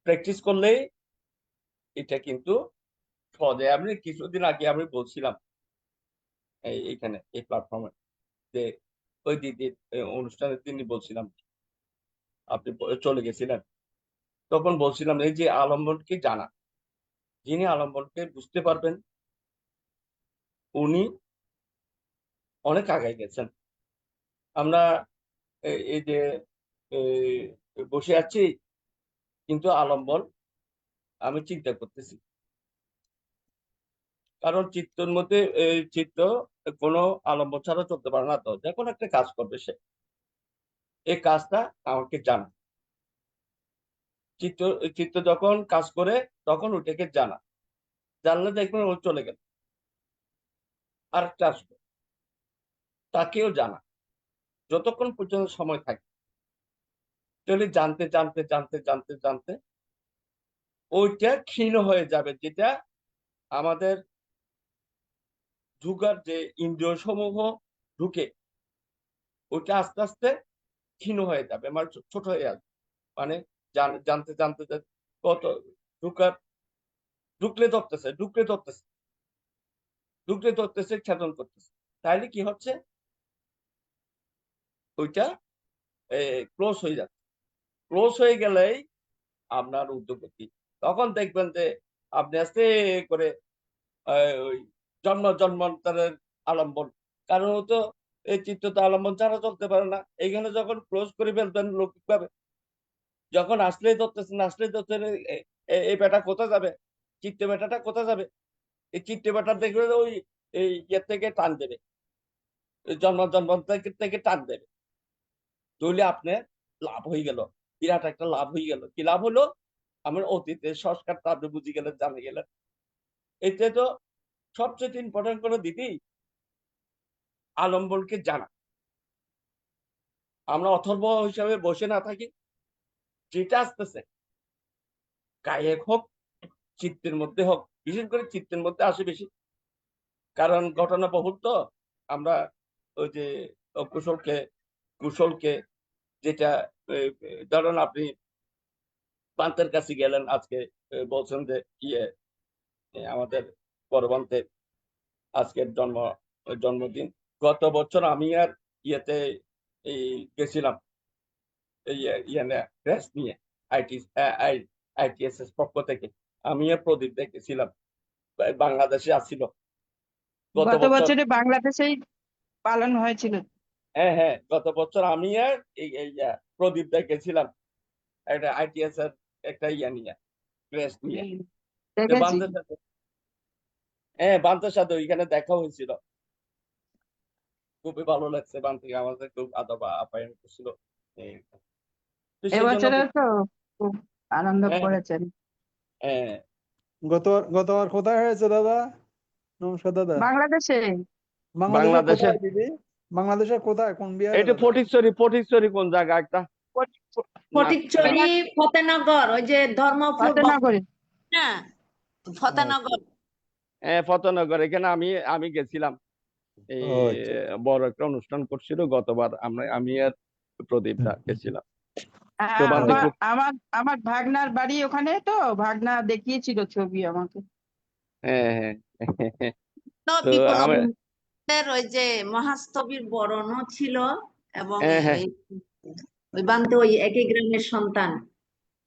প্র্যাকটিস করলেই এটা কিন্তু সহজে। আমি কিছুদিন আগে আমি বলছিলাম এইখানে এই প্ল্যাটফর্মে যে ওই দিদির অনুষ্ঠানের দিনই বলছিলাম, আপনি চলে গেছিলেন, তখন বলছিলাম এই যে আলম্বনকে জানা, যিনি আলম্বনকে বুঝতে পারবেন উনি অনেক আগায় গেছেন। আমরা এই যে বসে আছি কিন্তু আলম্বন আমি চিন্তা করতেছি, কারণ চিত্তের মধ্যে চিত্ত কোনো আলম্বন ছাড়া চলতে পারে না। তো যে কোনো একটা কাজ করবে সে, এই কাজটা আমাকে জানা। চিত্ত চিত্ত যখন কাজ করে তখন ওটাকে জানা, জানলে দেখবেন ও চলে গেল, আরেকটা আসবে, তাকেও জানা। যতক্ষণ পর্যন্ত সময় থাকে চলে জানতে জানতে জানতে জানতে জানতে ওইটা ক্ষীণ হয়ে যাবে। যেটা আমাদের ঢুকার যে ইন্দ্রিয় সমূহ ঢুকে ওইটা আস্তে আস্তে ক্ষীণ হয়ে যাবে, মানে ছোট হয়ে আসবে। মানে জানতে জানতে কত ঢুকলে ধরতেছে, ঢুকলে ধরতেছে, ছেদন করতেছে। তাইলে কি হচ্ছে, ওইটা ক্লোজ হয়ে যাচ্ছে। ক্লোজ হয়ে গেলেই আপনার উদ্যোগতি, তখন দেখবেন যে আপনি আস্তে করে ওই জন্মান্তরের আলম্বন, কারণ ও তো এই চিত্ত তো আলম্বন ছাড়া চলতে পারে না। এইখানে যখন ক্লোজ করে ফেলবেন লৌকিক ভাবে, যখন আসলেই ধরতেছেন, আসলেই ধরতে এই বেটা কোথা যাবে, চিত্তে বেটাটা কোথা যাবে, এই চিত্তে বেটা দেখবে ওই এই ইয়ের থেকে টান দেবে, জন্মান্তর থেকে টান দেবে। তাহলে আপনার লাভ হয়ে গেল, বিরাট একটা লাভ হয়ে গেল। কি লাভ হলো, আমার অতীতের সংস্কারটা আপনি বুঝে গেলেন, জানে গেলেন। এতে তো সবচেয়ে ইম্পর্টেন্ট করে দিদি আলম্বনকে জানা। আমরা অথর্ব হিসাবে বসে না থাকি, যেটা আসতেছে গায়ে হোক চিত্তের মধ্যে হোক, বিশেষ করে চিত্তের মধ্যে আসে বেশি, কারণ ঘটনা বহুল তো। আমরা ওই যে কুশলকে যেটা ধরেন আপনি পান্তের কাছে গেলেন আজকে, বলছেন যে আমাদের পরবন্তের আজকের জন্মদিন। গত বছর আমি আর ইয়েতে গেছিলাম ক্রেস্ট নিয়ে আইটিএসএস পক্ষ থেকে, আমি আর প্রদীপ দেখেছিলাম, বাংলাদেশে আসছিল গত গত বছর। বছরে বাংলাদেশেই পালন হয়েছিল। হ্যাঁ হ্যাঁ, গত বছর আমি আর প্রদীপ দেখেছিলাম একটা আইটিএস এর একটা নিয়ে ক্রেস্ট নিয়ে। দেখেছি। বান্তের সাথে, হ্যাঁ বান্তের সাথে ওইখানে দেখা হয়েছিল, খুবই ভালো লাগছে। বান্তে আমাদের খুব আদব আপ্যায়ন করছিল। তো সেই জন্য এবছরে তো খুব আনন্দ হ্যাঁ করেছেন। হ্যাঁ গতবার কোথায় হয়েছে দাদা? নমস্কার দাদা। বাংলাদেশে বাংলাদেশের বাংলাদেশে কোথায় দিদি? বাংলাদেশের কোথায়, কোন বিহারে এটা দাদা? ফটিকছড়ি কোন জায়গা একটা না, ফটিকছড়ি, ফতেনগর, ওই যে ধর্মপুর ফতেনগরে। না, ফতেনগর। হ্যাঁ ফতেনগর, এখানে আমি গেছিলাম। এই ও আচ্ছা। বড় একটা অনুষ্ঠান করছিল গতবার, আমি আর প্রদীপ দা গেছিলাম। তো বান্তে আমার খুব আমার আমার ভাগনার বাড়ি ওখানে, তো ভাগনা দেখিয়েছিল ছবি আমাকে। হ্যাঁ হ্যাঁ তো তো বিপ্লব আমি ওই যে মহাস্তবীর বরণও ছিল, এবং হ্যাঁ হ্যাঁ ওই বান্তে ওই একই গ্রামের সন্তান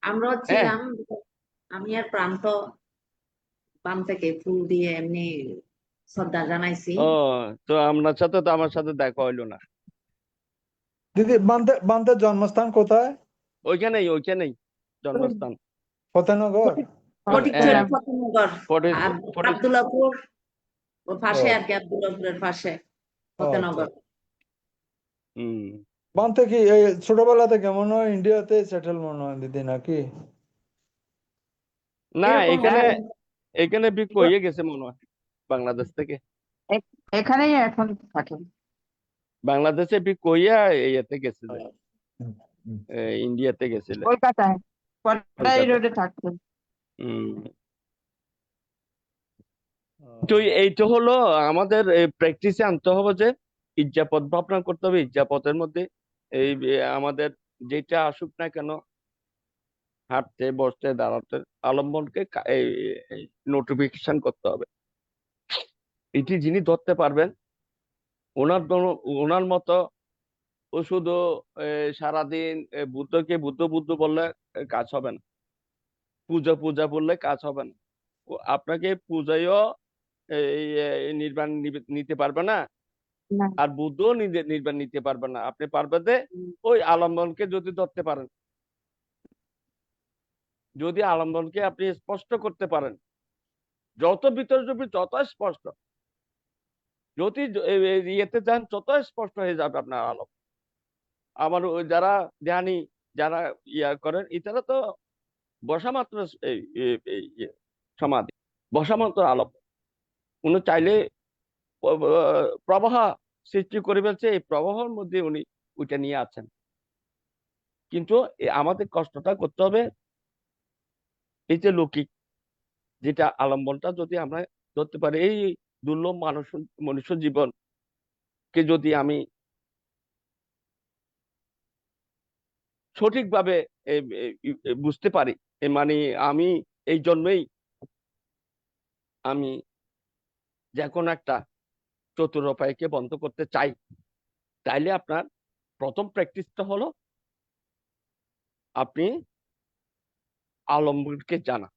আমরাও হ্যাঁ ছিলাম। আমি আর প্রান্ত বাম থেকে ফুল দিয়ে এমনি শ্রদ্ধা জানাইছি। ও, তো আমার সাথে দেখা হইলো না। দিদি বান্তের জন্মস্থান কোথায়? ওইখানেই জন্মস্থান। ফতেনগর? হ্যাঁ ফটিকছড়ি, ফতেনগর আর ফটিক আব্দুল্লাহপুর ওর ও পাশে আর কি, আব্দুল্লাহপুরের পাশে ও আচ্ছা। ফতেনগর। হম বান্তে কি এই ছোটবেলা থেকে মনে হয় ইন্ডিয়াতে সেটেল মনে হয় দিদি, নাকি? না, এরকম এখানে বিক্রি হয়ে গেছে মনে হয় বাংলাদেশ থেকে। এখানেই এখন থাকেন। বাংলাদেশে বিক্রি হইয়া ইয়েতে গেছিল, হুম, হুম। ইন্ডিয়াতে গেছিল, কলকাতায় পটাই কলকাতায়। রোডে থাকতেন। হম ও, তো এইটা হলো আমাদের প্র্যাকটিসে আনতে হবে যে ইজ্জাপত ভাবনা করতে হবে। ইজ্জাপতের মধ্যে এই আমাদের যেটা আসুক না কেন, হাঁটতে বসতে দাঁড়াতে আলম্বনকে নোটিফিকেশন করতে হবে। এটি যিনি ধরতে পারবেন, ওনার মতো ও শুধু সারাদিন বুদ্ধকে বুদ্ধ বুদ্ধ বললে কাজ হবে না, পূজা পূজা বললে কাজ হবে না। আপনাকে পূজায়ও নির্বাণ নিতে পারবে না, না। আর বুদ্ধ নির্বাণ নিতে পারবে না। আপনি পারবেন যে ওই আলম্বনকে যদি ধরতে পারেন, যদি আলম্বনকে আপনি স্পষ্ট করতে পারেন, যত ভিতরে যত স্পষ্ট, যদি ইয়েতে যান তত স্পষ্ট হয়ে যাবে আপনার আলম। আমার ওই যারা ধ্যানী, যারা করেন, এটারা তো বসা মাত্র সমাধি, বসা মাত্র আলম। উনি চাইলে প্রবাহ সৃষ্টি করে ফেলছে, এই প্রবাহের মধ্যে উনি ওইটা নিয়ে আছেন। কিন্তু আমাদের কষ্টটা করতে হবে এই যে লৌকিক যেটা আলম্বনটা যদি আমরা ধরতে পারি, এই দুর্লভ মনুষ্য জীবনকে যদি আমি সঠিকভাবে বুঝতে পারি, মানে আমি এই জন্যই আমি যে কোনো একটা চতুরোপায়কে বন্ধ করতে চাই। তাইলে আপনার প্রথম প্র্যাকটিসটা হলো আপনি আলম্বনকে জানা।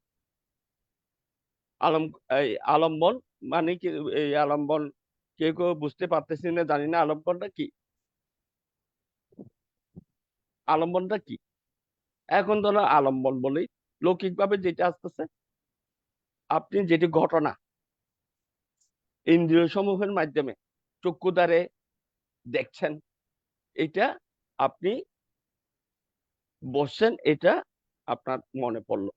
আলম্বন মানে কি? এই আলম্বন কেউ কেউ বুঝতে পারতেছি না, জানি না আলম্বনটা কি। আলম্বনটা কি? এখন ধরো আলম্বন বলেই লৌকিকভাবে যেটা আসতেছে, আপনি যেটি ঘটনা ইন্দ্রিয় সমূহের মাধ্যমে চক্ষু দ্বারে দেখছেন, এটা আপনি বসছেন, এটা আপনার মনে পড়লো,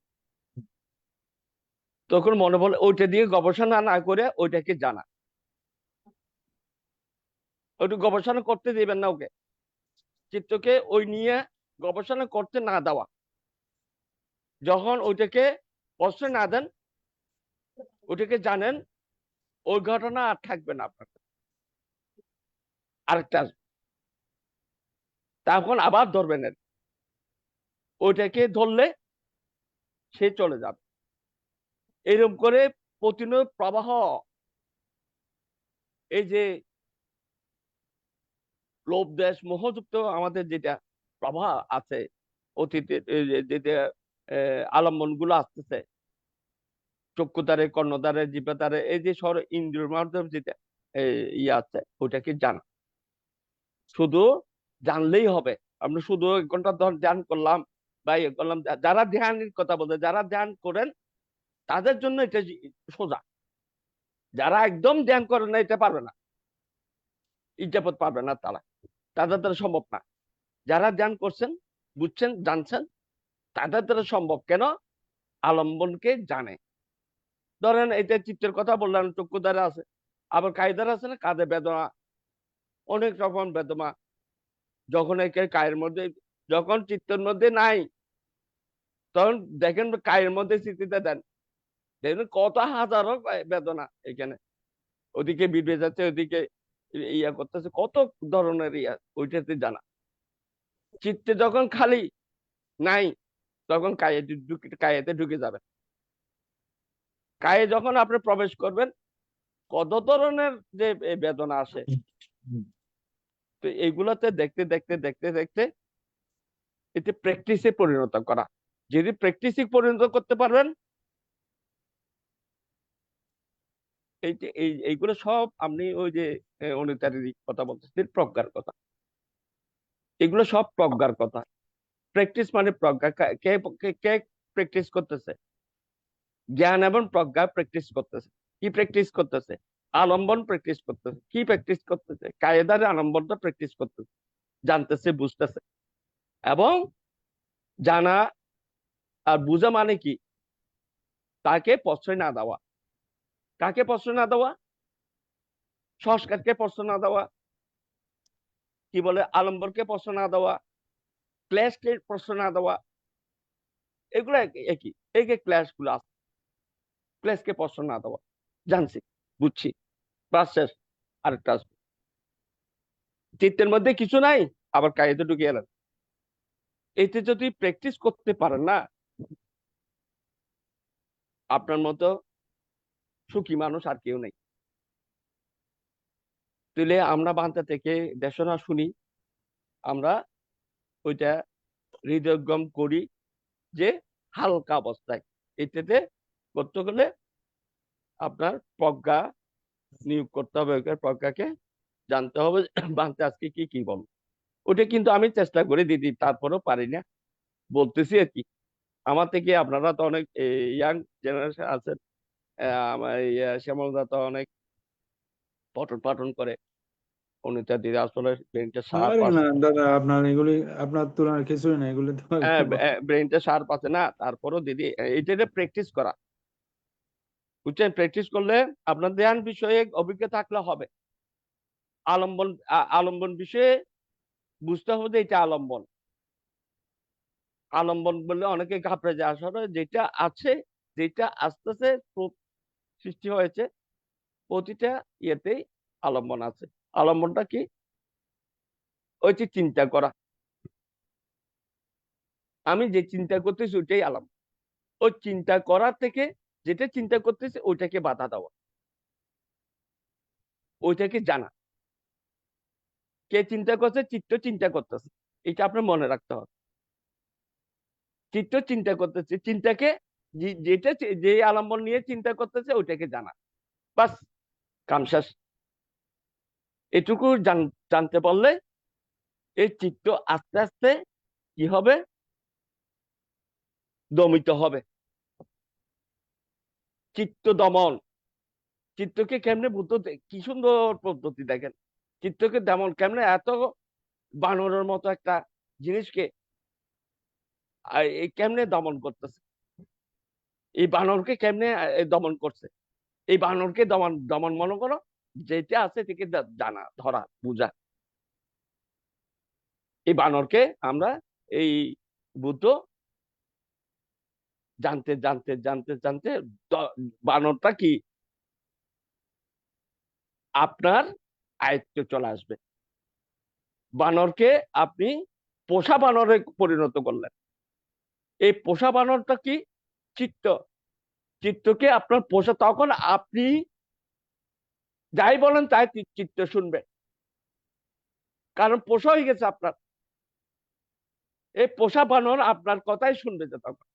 তখন মনে পড়ে ওইটা দিয়ে গবেষণা না করে ওইটাকে জানা, ওইটা গবেষণা করতে দিবেন না ওকে, চিত্তকে ওই নিয়ে গবেষণা করতে না দেওয়া। যখন ওইটাকে প্রশ্রয় না দেন, ওইটাকে জানেন, ওই ঘটনা আর থাকবে না আপনার। আরেকটা আসবে, তখন আবার ধরবেন, ওইটাকে ধরলে সে চলে যাবে। এরকম করে প্রতিনিয়ত প্রবাহ, এই যে লোভ দেশ মোহযুক্ত আমাদের যেটা প্রবাহ আছে অতীতে, যেটা আলম্বন গুলো আসতেছে চক্ষুতারে, কর্ণদ্বারে, জিহ্বাদ্বারে, এই যে সর ইন্দ্রিয়ের মাধ্যমে যেটা ইয়ে আছে, ওইটাকে জানা। শুধু জানলেই হবে। আপনি শুধু 1 ঘন্টা ধ্যান করলাম বা ইয়ে করলাম, যারা ধ্যানের কথা বলতে, যারা ধ্যান করেন তাদের জন্য এটা সোজা। যারা একদম ধ্যান করেন না, এটা পারবে না, ইজাপত পারবে না, তাদের দ্বারা সম্ভব না। যারা ধ্যান করছেন, বুঝছেন, জানছেন, তাদের দ্বারা সম্ভব। কেন? আলম্বনকে জানে। ধরেন এটা চিত্তের কথা বললাম, চক্ষু দ্বারা আছে, আবার কায় দ্বারা আছে না, কাঁধে বেদনা, অনেক রকম বেদনা। যখন একে কায়ের মধ্যে, যখন চিত্তের মধ্যে নাই, তখন দেখেন কায়ের মধ্যে স্মৃতিতে দেন, দেখবেন কত হাজারো বেদনা এখানে, ওদিকে বিড়ে যাচ্ছে, ওদিকে ইয়া করতেছে, কত ধরনের ইয়া, ওইটাতে জানা। চিত্তে যখন খালি নাই, তখন কায়েতে ঢুকে যাবে। কায়ে যখন আপনি প্রবেশ করবেন, কত ধরনের যে বেদনা আসে, তো এইগুলাতে দেখতে দেখতে দেখতে দেখতে এতে প্র্যাকটিসে পরিণত করা। যদি প্র্যাকটিসে পরিণত করতে পারবেন, এইগুলো সব আপনি ওই যে অনুতারী কথা বলতেছেন, প্রজ্ঞার কথা, এগুলো সব প্রজ্ঞার কথা। প্র্যাকটিস মানে প্রজ্ঞা। কে কে কে প্র্যাকটিস করতেছে? জ্ঞান এবং প্রজ্ঞা প্র্যাকটিস করতেছে। কি প্র্যাকটিস করতেছে? আলম্বন প্র্যাকটিস করতেছে। কি প্র্যাকটিস করতেছে? কায়েদারে আলম্বনটা প্র্যাকটিস করতেছে, জানতেছে, বুঝতেছে। এবং জানা আর বুঝা মানে কি? তাকে প্রশ্রয় না দেওয়া। কাকে প্রশ্রয় না দেওয়া? সংস্কারকে প্রশ্রয় না দেওয়া, কি বলে, আলম্বরকে প্রশ্রয় না দেওয়া, ক্লেশকে প্রশ্রয় না দেওয়া, এগুলো একই। এই যে ক্লেশ গুলো আছে, ক্লেশকে প্রশ্রয় না দেওয়া, জানছি, বুঝছি, বাস শেষ। আরেকটা আসবে, চিত্তের মধ্যে কিছু নাই, আবার কায়েতে ঢুকে এলেন। এতে যদি প্র্যাকটিস করতে পারেন না, আপনার মতো সুখী মানুষ আর কেউ নেই। তাহলে আমরা বান্তা থেকে দেশনা শুনি, আমরা ওইটা হৃদয়ঙ্গম করি, যে হালকা অবস্থায়। এটাতে করতে গেলে আপনার প্রজ্ঞা নিয়োগ করতে হবে, প্রজ্ঞাকে জানতে হবে বান্তা আজকে কি কি বল। ওটা কিন্তু আমি চেষ্টা করে দিদি, তারপরেও পারি না, বলতেছি আর কি। আমার থেকে আপনারা তো অনেক ইয়াং জেনারেশন আছেন, আমার শ্যামলদা তো অনেক পঠন পাঠন করে, অনিতা দিদি আসলে ব্রেনটা শার্প আরে না আছে। দাদা, আপনার এগুলি আপনার তুলনায় কিছুই না, এগুলি তো ব্রেনটা শার্প আছে না, তারপরও দিদি এটা প্র্যাকটিস করা, বুঝছেন? প্র্যাকটিস করলে আপনার ধ্যান বিষয়ে অভিজ্ঞতা থাকলে হবে। আলম্বন আলম্বন বিষয়ে বুঝতে হবে যে এটা আলম্বন। আলম্বন বললে অনেকে ঘাবড়ে যায়, আসলে যেটা আছে, যেটা আস্তে আস্তে সৃষ্টি হয়েছে, প্রতিটা ইয়েতেই আলম্বন আছে। আলম্বনটা কি? ওই যে চিন্তা করা, আমি যে চিন্তা করতেছি ওইটাই আলম্বন। ওই চিন্তা করার থেকে যেটা চিন্তা করতেছে ওইটাকে বাধা দেওয়া, ওইটাকে জানা। কে চিন্তা করছে? চিত্ত চিন্তা করতেছে, এটা আপনার মনে রাখতে হবে। চিত্ত চিন্তা করতেছে, চিন্তাকে যেটা যে আলম্বন নিয়ে চিন্তা করতেছে ওইটাকে জানা, বাস, কাম শেষ। এটুকু জানতে পারলে এই চিত্ত আস্তে আস্তে কি হবে? দমিত হবে। চিত্ত দমন, চিত্তকে কেমনে বুদ্ধ, কি সুন্দর পদ্ধতি দেখেন। চিত্তকে দমন কেমনে, এত বানরের মতো একটা জিনিসকে কেমনে দমন করতেছে। এই বানরকে কেমনে দমন করছে, এই বানরকে দমন দমন মনে করো যেটা আছে এটাকে জানা, ধরা, বোঝা। এই বানরকে আমরা এই বুদ্ধ জানতে জানতে জানতে জানতে বানরটা কি আপনার আয়ত্তে চলে আসবে। বানরকে আপনি পোষা বানরে পরিণত করলেন। এই পোষা বানরটা কি? চিত্ত। চিত্তকে আপনার পোষা, তখন আপনি যাই বলেন তাই চিত্ত শুনবে, কারণ পোষা হয়ে গেছে আপনার। এই পোষা বানর আপনার কথাই শুনবে যে তখন।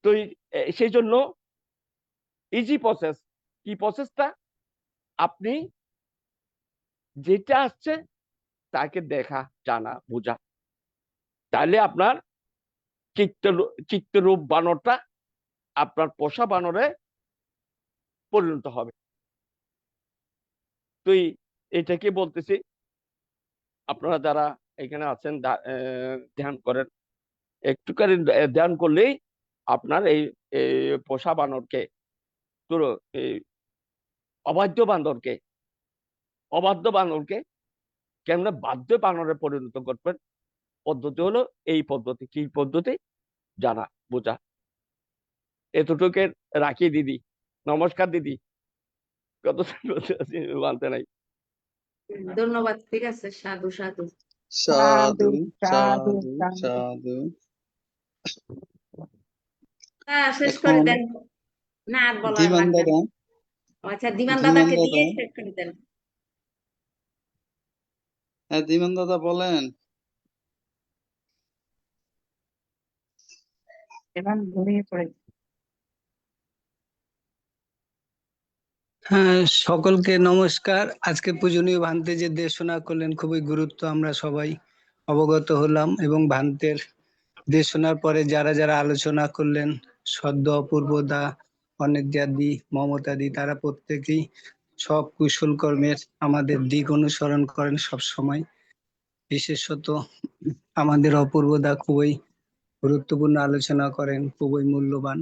তো সেই জন্য ইজি প্রসেস। কি প্রসেসটা? আপনি যেটা আসছে তাকে দেখা, জানা, বোঝা। তাহলে আপনার চিত্তরূপ বানরটা আপনার পোষা বানরে পরিণত হবে। তুই এটাকে বলতেছি, আপনারা যারা এখানে আছেন ধ্যান করেন, একটুখানি ধ্যান করলেই আপনার এই পোষা বানরকে, অবাধ্য বানরকে কেমন বাধ্য বানরে পরিণত করবেন, পদ্ধতি হলো এই পদ্ধতি। কি পদ্ধতি? জানা, বোঝা। এতটুকু রাখি দিদি। নমস্কার দিদি। কত মানতে নাই। ধন্যবাদ। ঠিক আছে, সাধু সাধু। সাধু সাধু সাধু সাধু। সাধু। শেষ করে এখন দেন। না, আর বলা ধীমান লাগবে না। দাদা, আচ্ছা, ধীমান ধীমান দাদাকে দাদা, দিয়ে শেষ করে দেন। হ্যাঁ ধীমান দাদা বলেন। এবার ঘুমিয়ে পড়ে। হ্যাঁ, সকলকে নমস্কার। আজকে পূজনীয় ভান্তে যে দেশনা করলেন খুবই গুরুত্ব আমরা সবাই অবগত হলাম, এবং ভান্তের দেশনার পরে যারা যারা আলোচনা করলেন, সদ্য অপূর্বদা, অনিত্যাদি, মমতাদি, তারা প্রত্যেকেই সব কুশল কর্মের আমাদের দিক অনুসরণ করেন সব সময়। বিশেষত আমাদের অপূর্বদা খুবই গুরুত্বপূর্ণ আলোচনা করেন, খুবই মূল্যবান।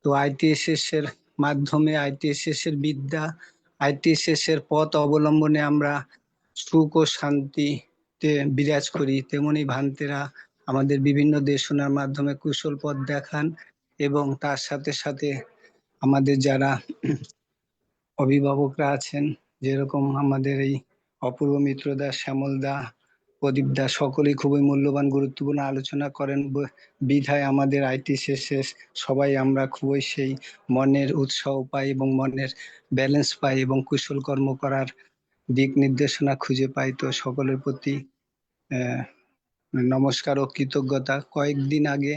তো আইটিএসএস এর মাধ্যমে, আইটিএসএস এর বিদ্যা, আইটিএসএস এর পথ অবলম্বনে আমরা সুখ ও শান্তিতে বিরাজ করি, তেমনি ভান্তেরা আমাদের বিভিন্ন দেশনার মাধ্যমে কুশল পথ দেখান। এবং তার সাথে সাথে আমাদের যারা অভিভাবকরা আছেন, যেরকম আমাদের এই অপূর্ব মিত্রদা, শ্যামলদা, প্রদীপ দা, সকলেই খুবই মূল্যবান গুরুত্বপূর্ণ আলোচনা করেন বিধায় আমাদের আইটিএসএস সবাই আমরা খুবই সেই মনের উৎসাহ পাই এবং মনের ব্যালেন্স পাই এবং কুশল কর্ম করার দিক নির্দেশনা খুঁজে পাই। তো সকলের প্রতি নমস্কার ও কৃতজ্ঞতা। কয়েকদিন আগে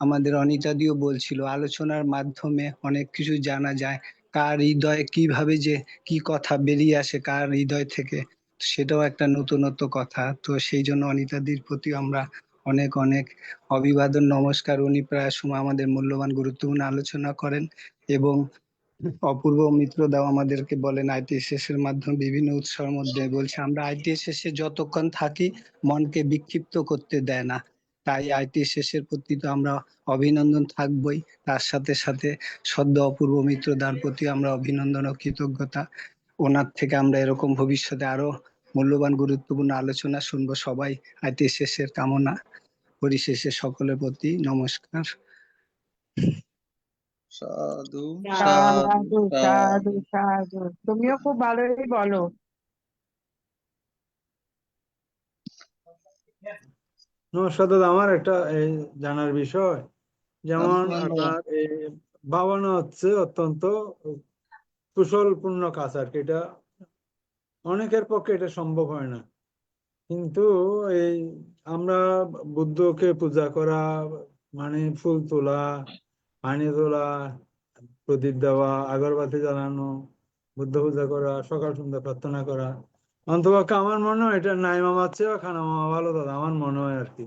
আমাদের অনিতাদিও বলছিল, আলোচনার মাধ্যমে অনেক কিছু জানা যায়, কার হৃদয়ে কিভাবে যে কি কথা বেরিয়ে আসে কার হৃদয় থেকে, সেটাও একটা নতুনত্ব কথা। তো সেই জন্য অনিতাদির প্রতি আমরা অনেক অনেক অভিবাদন, নমস্কার। উনি প্রায় সময় আমাদের মূল্যবান গুরুত্বপূর্ণ আলোচনা করেন এবং অপূর্ব মিত্রদাও আমাদেরকে বলেন আইটিএসএস এর মাধ্যমে বিভিন্ন উৎসবের মধ্যে বলছে, আমরা আইটিএসএস এ যতক্ষণ থাকি মনকে বিক্ষিপ্ত করতে দেয় না। তাই আইটিএসএস এর প্রতি তো আমরা অভিনন্দন থাকবই, তার সাথে সাথে সদ্য অপূর্ব মিত্রদার প্রতি আমরা অভিনন্দন ও কৃতজ্ঞতা। ওনার থেকে আমরা এরকম ভবিষ্যতে আরো মূল্যবান গুরুত্বপূর্ণ আলোচনা শুনবো সবাই আইটিএসএস এর কামনা। পরিশেষে সকলের প্রতি নমস্কার। সাধু সাধু সাধু সাধু সাধু। সাধু। তুমিও খুব ভালোই বলো। নমস্কার দাদা, আমার একটা এই জানার বিষয়, যেমন ধীমান দাদা, আপনার এই ভাবনা হচ্ছে অত্যন্ত কুশলপূর্ণ কাজ আর কি। এটা অনেকের পক্ষে এটা সম্ভব হয় না, কিন্তু এই আমরা বুদ্ধকে পূজা করা মানে ফুল তোলা, পানি তোলা, প্রদীপ দেওয়া, আগরবাতি জ্বালানো, বুদ্ধ পূজা করা, সকাল সন্ধ্যা প্রার্থনা করা, অন্তপক্ষে আমার মনে হয় এটা নাই মামার চেয়ে খানা মামা ভালো দাদা, আমার মনে হয় আর কি।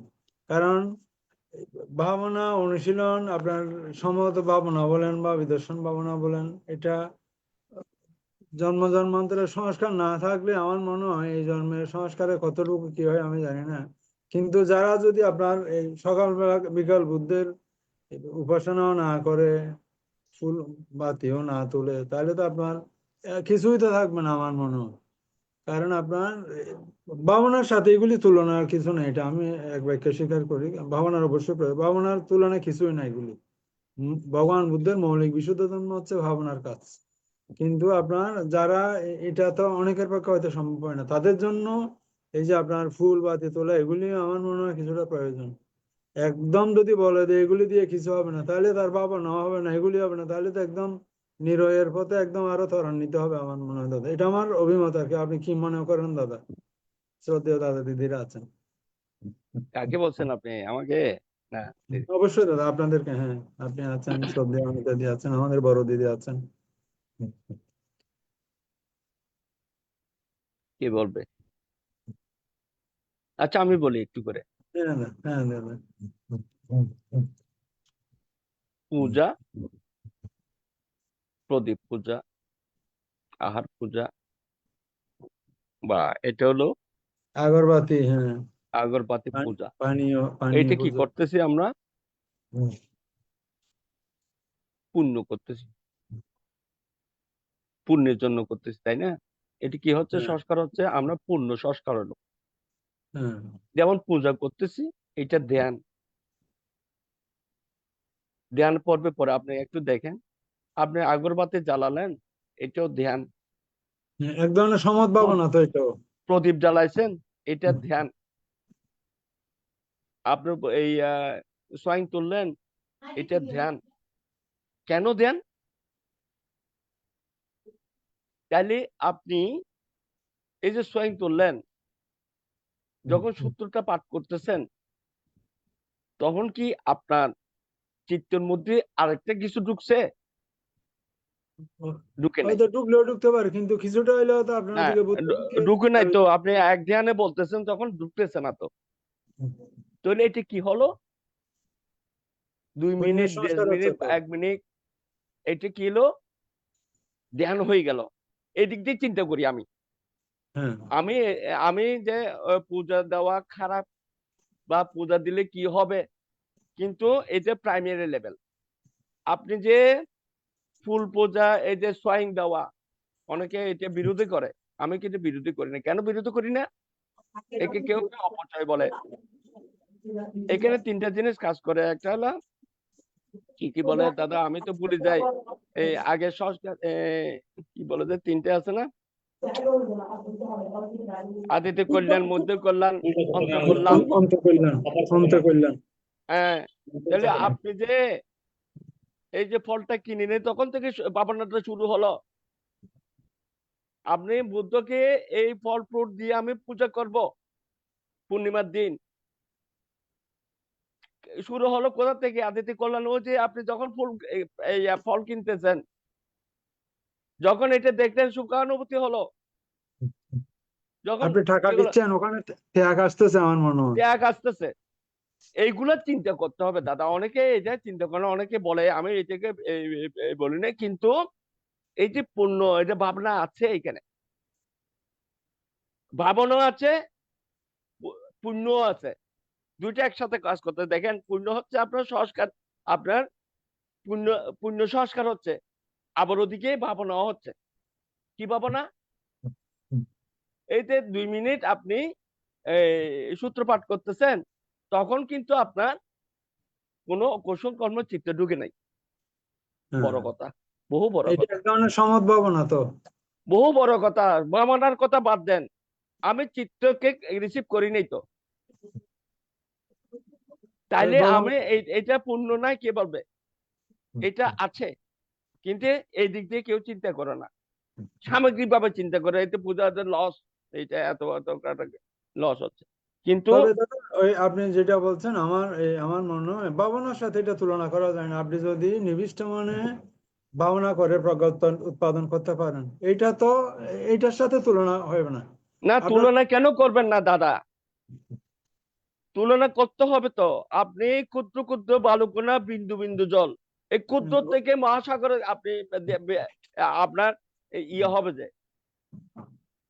কারণ ভাবনা অনুশীলন, আপনার সম্ভবত ভাবনা বলেন বা বিদর্শন ভাবনা বলেন, এটা জন্ম জন্মান্তরের সংস্কার না থাকলে আমার মনে হয় এই জন্মের সংস্কারে কতটুকু কি হয় আমি জানি না, কিন্তু যারা যদি আপনার এই সকালবেলা বিকাল বুদ্ধের উপাসনাও না করে, ফুল বাতিও না তুলে, তাহলে তো আপনার কিছুই তো থাকবে না আমার মনে হয়। কারণ আপনার ভাবনার সাথে এগুলি তুলনার কিছু নেই, এটা আমি এক বাক্যে স্বীকার করি। ভাবনার অবশ্যই প্রয়োজন, ভাবনার তুলনায় কিছুই নাই এগুলি। ভগবান বুদ্ধের মৌলিক বিশুদ্ধ ধর্ম হচ্ছে ভাবনার কাজ। কিন্তু আপনার যারা এটা তো অনেকের পক্ষে হয়তো সম্ভব হয় না, তাদের জন্য এই যে আপনার ফুল বাতি তোলা এগুলি আমার মনে হয় কিছুটা প্রয়োজন। একদম যদি বলে যে এগুলি দিয়ে কিছু হবে না, তাহলে তার ভাবনা হবে না, এগুলি হবে না, তাহলে তো একদম নিরয়ের পথে একদম আরো ত্বরান্বিত হবে আমার মনে হয় দাদা। এটা আমার অভিমত আর কি। আপনি কি মনে করেন দাদা? শ্রদ্ধেয় দাদা দিদিরা আছেন। কাকে বলছেন আপনি আমাকে? না, অবশ্যই দাদা, আপনাদেরকে। হ্যাঁ, আপনি আছেন, শ্রদ্ধেয় অনিতা দিদি আছেন, আমাদের বড় দিদি আছেন। কে বলবে? আচ্ছা আমি বলি একটু করে। হ্যাঁ দাদা, হ্যাঁ দাদা। পূজা, প্রদীপ পূজা, আহার পূজা, বা এটা হলো আগরবাতি, হ্যাঁ। আগরবাতি পূজা। পানীয় পানীয় এটা কি পুজো। করতেছি আমরা? হুম। পুণ্য করতেছি, পুণ্যের জন্য করতেছি, তাই না? এটি কি হচ্ছে? হ্যাঁ, সংস্কার হচ্ছে, আমরা পুণ্য সংস্কার হলো। হ্যাঁ। যেমন পূজা করতেছি, এটা ধ্যান, ধ্যান পর্বে পরে আপনি একটু দেখেন, আপনি আগরবাতি জ্বালালেন, এটাও ধ্যান। এক ধরনের সমদ্ভাবনা তো এটাও। প্রদীপ জ্বালাইছেন, এটা ধ্যান। আপনি এই সোয়াইং তুললেন, এটা ধ্যান। কেন ধ্যান? তাহলে আপনি এই যে সোয়াইং তুললেন, যখন সূত্রটা পাঠ করতেছেন, তখন কি আপনার চিত্তের মধ্যে আরেকটা কিছু ঢুকছে? ঢুকে নাই। হয়তো ঢুকলেও ঢুকতে পারে, কিন্তু কিছুটা হইলেও তো আপনার না, ওদিকে বুদ্ধি ঢুকে নাই তো। আপনি এক ধ্যানে বলতেছেন, তখন ঢুকতেছে না তো। তাহলে এটা কি হলো? 2 পুণ্যের মিনিট, 1.5 সংস্কার হচ্ছে মিনিট, তো। 1 মিনিট, এটা কি হলো? ধ্যান হয়ে গেল। এদিক দিয়ে চিন্তা করি আমি। হ্যাঁ, আমি আমি যে পূজা দেওয়া খারাপ বা পূজা দিলে কি হবে, কিন্তু এটা প্রাইমারি লেভেল। আপনি যে ফুল পূজা, এই যে সোয়াইং দেওয়া, অনেকে এটা বিরোধী করে। আমি কিন্তু বিরোধী করি না। কেন বিরোধী করি না? একে কেউ কেউ অপচয় বলে। এখানে 3টা জিনিস কাজ করে। একটা হলো কি কি বলে দাদা, আমি তো ভুলে যাই। এই আগে সংস্কার, কি বলে যে 3টে আছে না? আদিতে কল্যাণ, মধ্যে কল্যাণ, অন্ত কল্যাণ। অন্তঃকল্যাণ, অন্তঃকল্যাণ। হ্যাঁ, তাহলে আপনি যে এই যে ফলটা কিনে নেই, তখন থেকে ভাবনাটা শুরু হলো। আপনি বুদ্ধকে এই ফল ফ্রুট দিয়ে আমি পূজা করব পূর্ণিমার দিন, শুরু হলো কোথা থেকে? আদিতে কল্যাণ। ও যে আপনি যখন ফুল এই ফল কিনতেছেন, যখন এটা দেখলেন, সুখানুভূতি হলো। যখন আপনি টাকা কি হলো? দিচ্ছেন, ওখানে ত্যাগ আসতেছে আমার মনে হয়। ত্যাগ আসতেছে। এইগুলা চিন্তা করতে হবে দাদা। অনেকে এটা চিন্তা করে, অনেকে বলে, আমি এটাকে বলি না, কিন্তু এই যে পুণ্য, এটা ভাবনা আছে এখানে, ভাবনা আছে, পুণ্য আছে, দুইটা একসাথে কাজ করতে। দেখেন, পুণ্য হচ্ছে আপনার সংস্কার, আপনার পুণ্য, পুণ্য সংস্কার হচ্ছে, আবার ওদিকে ভাবনা হচ্ছে। কি ভাবনা? এইতে 2 মিনিট আপনি সূত্র পাঠ করতেছেন, তখন কিন্তু আপনার কোনো কৌশল কর্ম চিত্তে ঢুকে নাই। বড় হ্যাঁ, কথা, বহু বড় এটা কথা, এক ধরনের সমদ্ভাবনা তো। বহু বড় কথা। ভাবনার কথা বাদ দেন, আমি চিত্তকে রিসিভ করি নাই তো, তাইলে আমি এটা পূর্ণ নাই কে বলবে? এটা আছে, কিন্তু এই দিক দিয়ে কেউ চিন্তা করে না। সামগ্রিক ভাবে চিন্তা করে, এতে পূজাতে লস, এইটা এত এত লস হচ্ছে। কিন্তু তবে দাদা, ওই আপনি যেটা বলছেন, আমার মনে হয় ভাবনার সাথে এটা তুলনা করা যায় না। আপনি যদি নিবিষ্ট মনে ভাবনা করে প্রজ্ঞা উৎপাদন করতে পারেন, এটা তো এইটার সাথে তুলনা হবে না। না, আপনার তুলনা কেন করবেন না দাদা? তুলনা করতে হবে তো। আপনি ক্ষুদ্র ক্ষুদ্র বালুকণা, বিন্দু বিন্দু জল, এই ক্ষুদ্র থেকে মহাসাগরে আপনি আপনার ইয়ে হবে যে,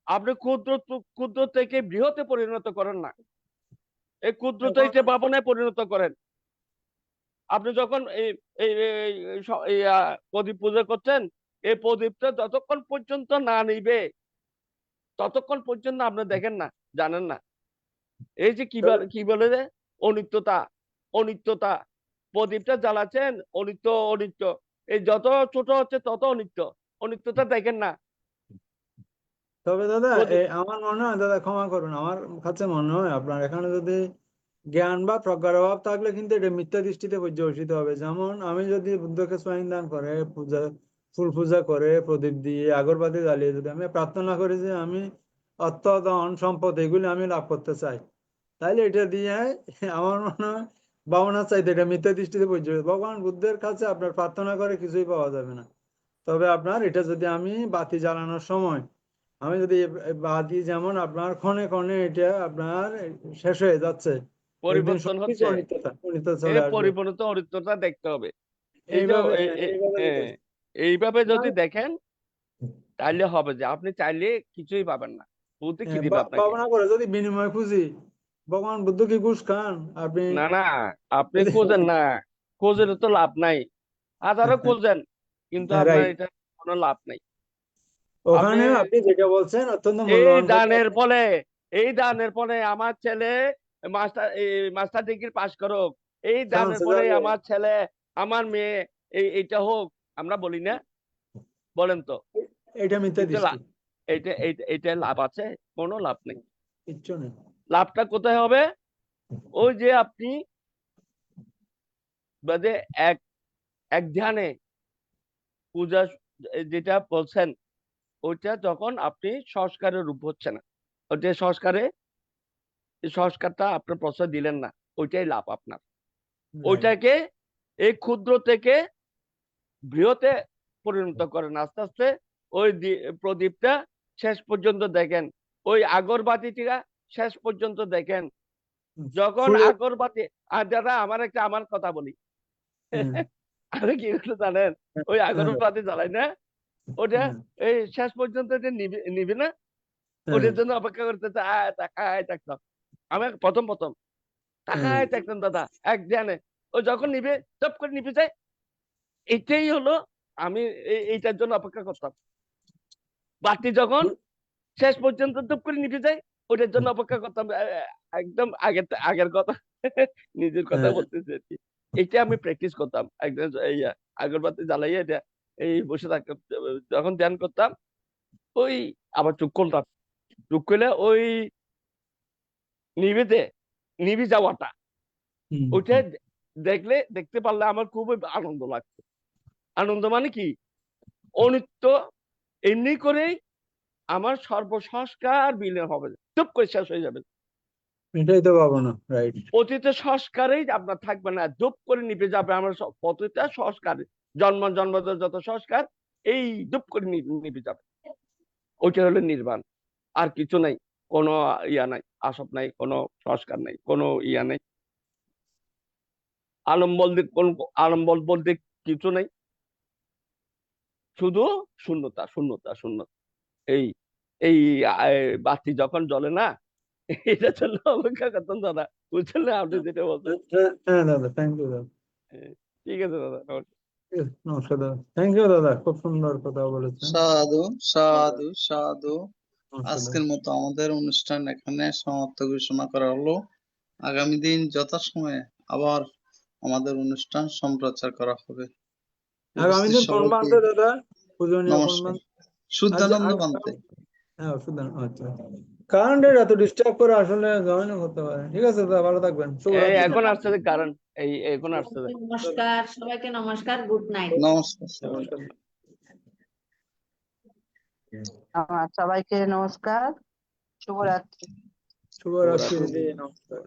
আপনি ক্ষুদ্র ক্ষুদ্র থেকে বৃহতে পরিণত করেন না, এই ক্ষুদ্র থেকে ভাবনায় পরিণত করেন। আপনি যখন প্রদীপ পূজা করছেন, এই প্রদীপটা যতক্ষণ পর্যন্ত না নিবে ততক্ষণ পর্যন্ত আপনি দেখেন না, জানেন না। এই যে কি বলে যে অনিত্যতা, অনিত্যতা। প্রদীপটা জ্বালাচ্ছেন, অনিত্য অনিত্য, এই যত ছোট হচ্ছে তত অনিত্য, অনিত্যতা দেখেন না। তবে দাদা প্রদীপ আমার মনে হয়, দাদা ক্ষমা করুন, আমার কাছে মনে হয় আপনার এখানে যদি জ্ঞান বা প্রজ্ঞার অভাব থাকলে কিন্তু এটা মিথ্যা দৃষ্টিতে পর্যবেসিত হবে। যেমন আমি যদি বুদ্ধকে স্বয়ং দান করে পূজা, ফুল পূজা করে প্রদীপ দিয়ে আগরবাতি জ্বালিয়ে যদি আমি প্রার্থনা করি যে আমি অর্থ ধন সম্পদ এগুলি আমি লাভ করতে চাই, তাইলে এটা দিয়ে আমার মনে হয় ভাবনা চাইতে এটা মিথ্যা দৃষ্টিতে পর্যবেসিত। ভগবান বুদ্ধের কাছে আপনার প্রার্থনা করে কিছুই পাওয়া যাবে না। তবে আপনার এটা যদি আমি বাতি জ্বালানোর সময় আমি যদি বাতি, যেমন আপনার ক্ষণে ক্ষণে এটা আপনার শেষ হয়ে যাচ্ছে, একদিন পরিবর্তন সবকিছু হচ্ছে, অনিত্যতা চলে এই আসবে। পরিপূর্ণতা অনিত্যতা দেখতে হবে। এই যে এইভাবে এইভাবে হ্যাঁ, দেখেছি। এইভাবে যদি না, দেখেন তাইলে হবে, যে আপনি চাইলে কিছুই পাবেন না, বলতে কি দিবে আপনাকে? ভাবনা করে যদি বিনিময় খুঁজি, ভগবান বুদ্ধ কি ঘুষ খান আপনি? না না, আপনি খোঁজেন না, খোঁজের তো লাভ নাই। হাজারো খোঁজেন, কিন্তু আপনার রাইট, এটা কোনো লাভ নাই। আপনি ওখানে আপনি যেটা বলছেন অত্যন্ত এই মূল্যবান কথা। দানের ফলে, এই দানের ফলে আমার ছেলে মাস্টার ডিগ্রি পাশ করুক, এই দানের ফলে চান্সেস আমার ছেলে, আমার মেয়ে এইটা হোক, আমরা বলি না? বলেন তো। এটা মিথ্যা কিন্তু দৃষ্টি, এইটা লাভ আছে? কোনো লাভ নেই। কিচ্ছু নেই। লাভটা কোথায় হবে? ওই যে আপনি বাদে এক এক ধ্যানে পূজা যেটা বলছেন, ওইটা যখন আপনি সংস্কারের রূপ হচ্ছে না, ওইটা সংস্কারটা আপনার প্রশ্রয় দিলেন না, ওইটাই লাভ আপনার। রাইট, ওইটাকে এই ক্ষুদ্র থেকে বৃহতে পরিণত করেন আস্তে আস্তে। ওই প্রদীপটা শেষ পর্যন্ত দেখেন, ওই আগরবাতিটা শেষ পর্যন্ত দেখেন। যখন ফুলের আগরবাতি, আর দাদা আমার কথা বলি, হ্যাঁ, আমি কি করতে জানেন? ওই হ্যাঁ, আগরবাতি জ্বালাই না, ওটা হ্যাঁ, এই শেষ পর্যন্ত এটা নিবে না, হ্যাঁ, ওটার জন্য অপেক্ষা করতে তাকায় থাকতাম। আমি প্রথম প্রথম হ্যাঁ, তাকায় থাকতাম দাদা, এক ধ্যানে। ও যখন নিবে, টপ করে নিভে যায়। এটাই হলো, আমি এইটার জন্য অপেক্ষা করতাম। বাতি যখন শেষ পর্যন্ত টপ করে নিভে যায়, ওটার জন্য অপেক্ষা করতাম। একদম আগের কথা নিজের কথা হ্যাঁ, বলতেছি আর কি। এটা আমি প্র্যাকটিস করতাম একদম, আগরবাতি জ্বালাইয়া এটা এই বসে থাকতাম, যখন ধ্যান করতাম। ওই আবার চুপ করতাম, চুপ করলে ওই নিভে যাওয়াটা, ওইটা দেখতে পারলে আমার খুবই আনন্দ লাগতো। আনন্দ মানে কি? অনিত্য এমনি করেই আমার সর্বসংস্কার বিলীন হবে, চুপ করে শেষ হয়ে যাবে। এটাই তো ভাবনা, রাইট। প্রতিটা সংস্কারেই আপনার থাকবে না, চুপ করে নিভে যাবে আমার প্রতিটা সংস্কার। জন্ম যত সংস্কার, এই চুপ করে নিভে যাবে। ওইটা হলো নির্বাণ, আর কিছু নাই। কোনো ইয়া নাই, আসব নাই, কোনো সংস্কার নাই, কোনো ইয়া নাই, কোন আলম্বল বলতে কিছু নাই, শুধু শূন্যতা, শূন্যতা, শূন্যতা। এই এই বাতি যখন জ্বলে না, এটা জন্য অপেক্ষা করতাম দাদা, বুঝছেন না আপনি যেটা বলছেন? হ্যাঁ, হ্যাঁ দাদা, থ্যাংক ইউ দাদা। হ্যাঁ, ঠিক আছে দাদা, নমস্কার। নমস্কার দাদা, থ্যাংক ইউ দাদা, খুব সুন্দর কথা বলেছেন। সাধু সাধু সাধু। নমস্কার দাদা। আজকের মতো আমাদের অনুষ্ঠান এখানে সমাপ্ত ঘোষণা করা হলো। আগামী দিন যথাসময়ে আবার আমাদের অনুষ্ঠান সম্প্রচার করা হবে। আগামী উপস্থিত দিন কোন সবাইকে বান্ধে দাদা? পূজনীয় কোন নমস্কার। বান্ধ? শুদ্ধানন্দ বান্তে। হ্যাঁ, আচ্ছা। কারেন্টের এত ডিস্টার্ব করে আসলে জয়েনও করতে পারে। ঠিক আছে দাদা, ভালো থাকবেন, এই শুভরাত্রি। এখন আসছে কারণ, এখন আসছে। নমস্কার, সবাইকে নমস্কার, গুড নাইট। নমস্কার সবাই। নমস্কার। আমার সবাইকে নমস্কার, শুভরাত্রি। শুভরাত্রি শুভরাত্রি। দিদি, নমস্কার।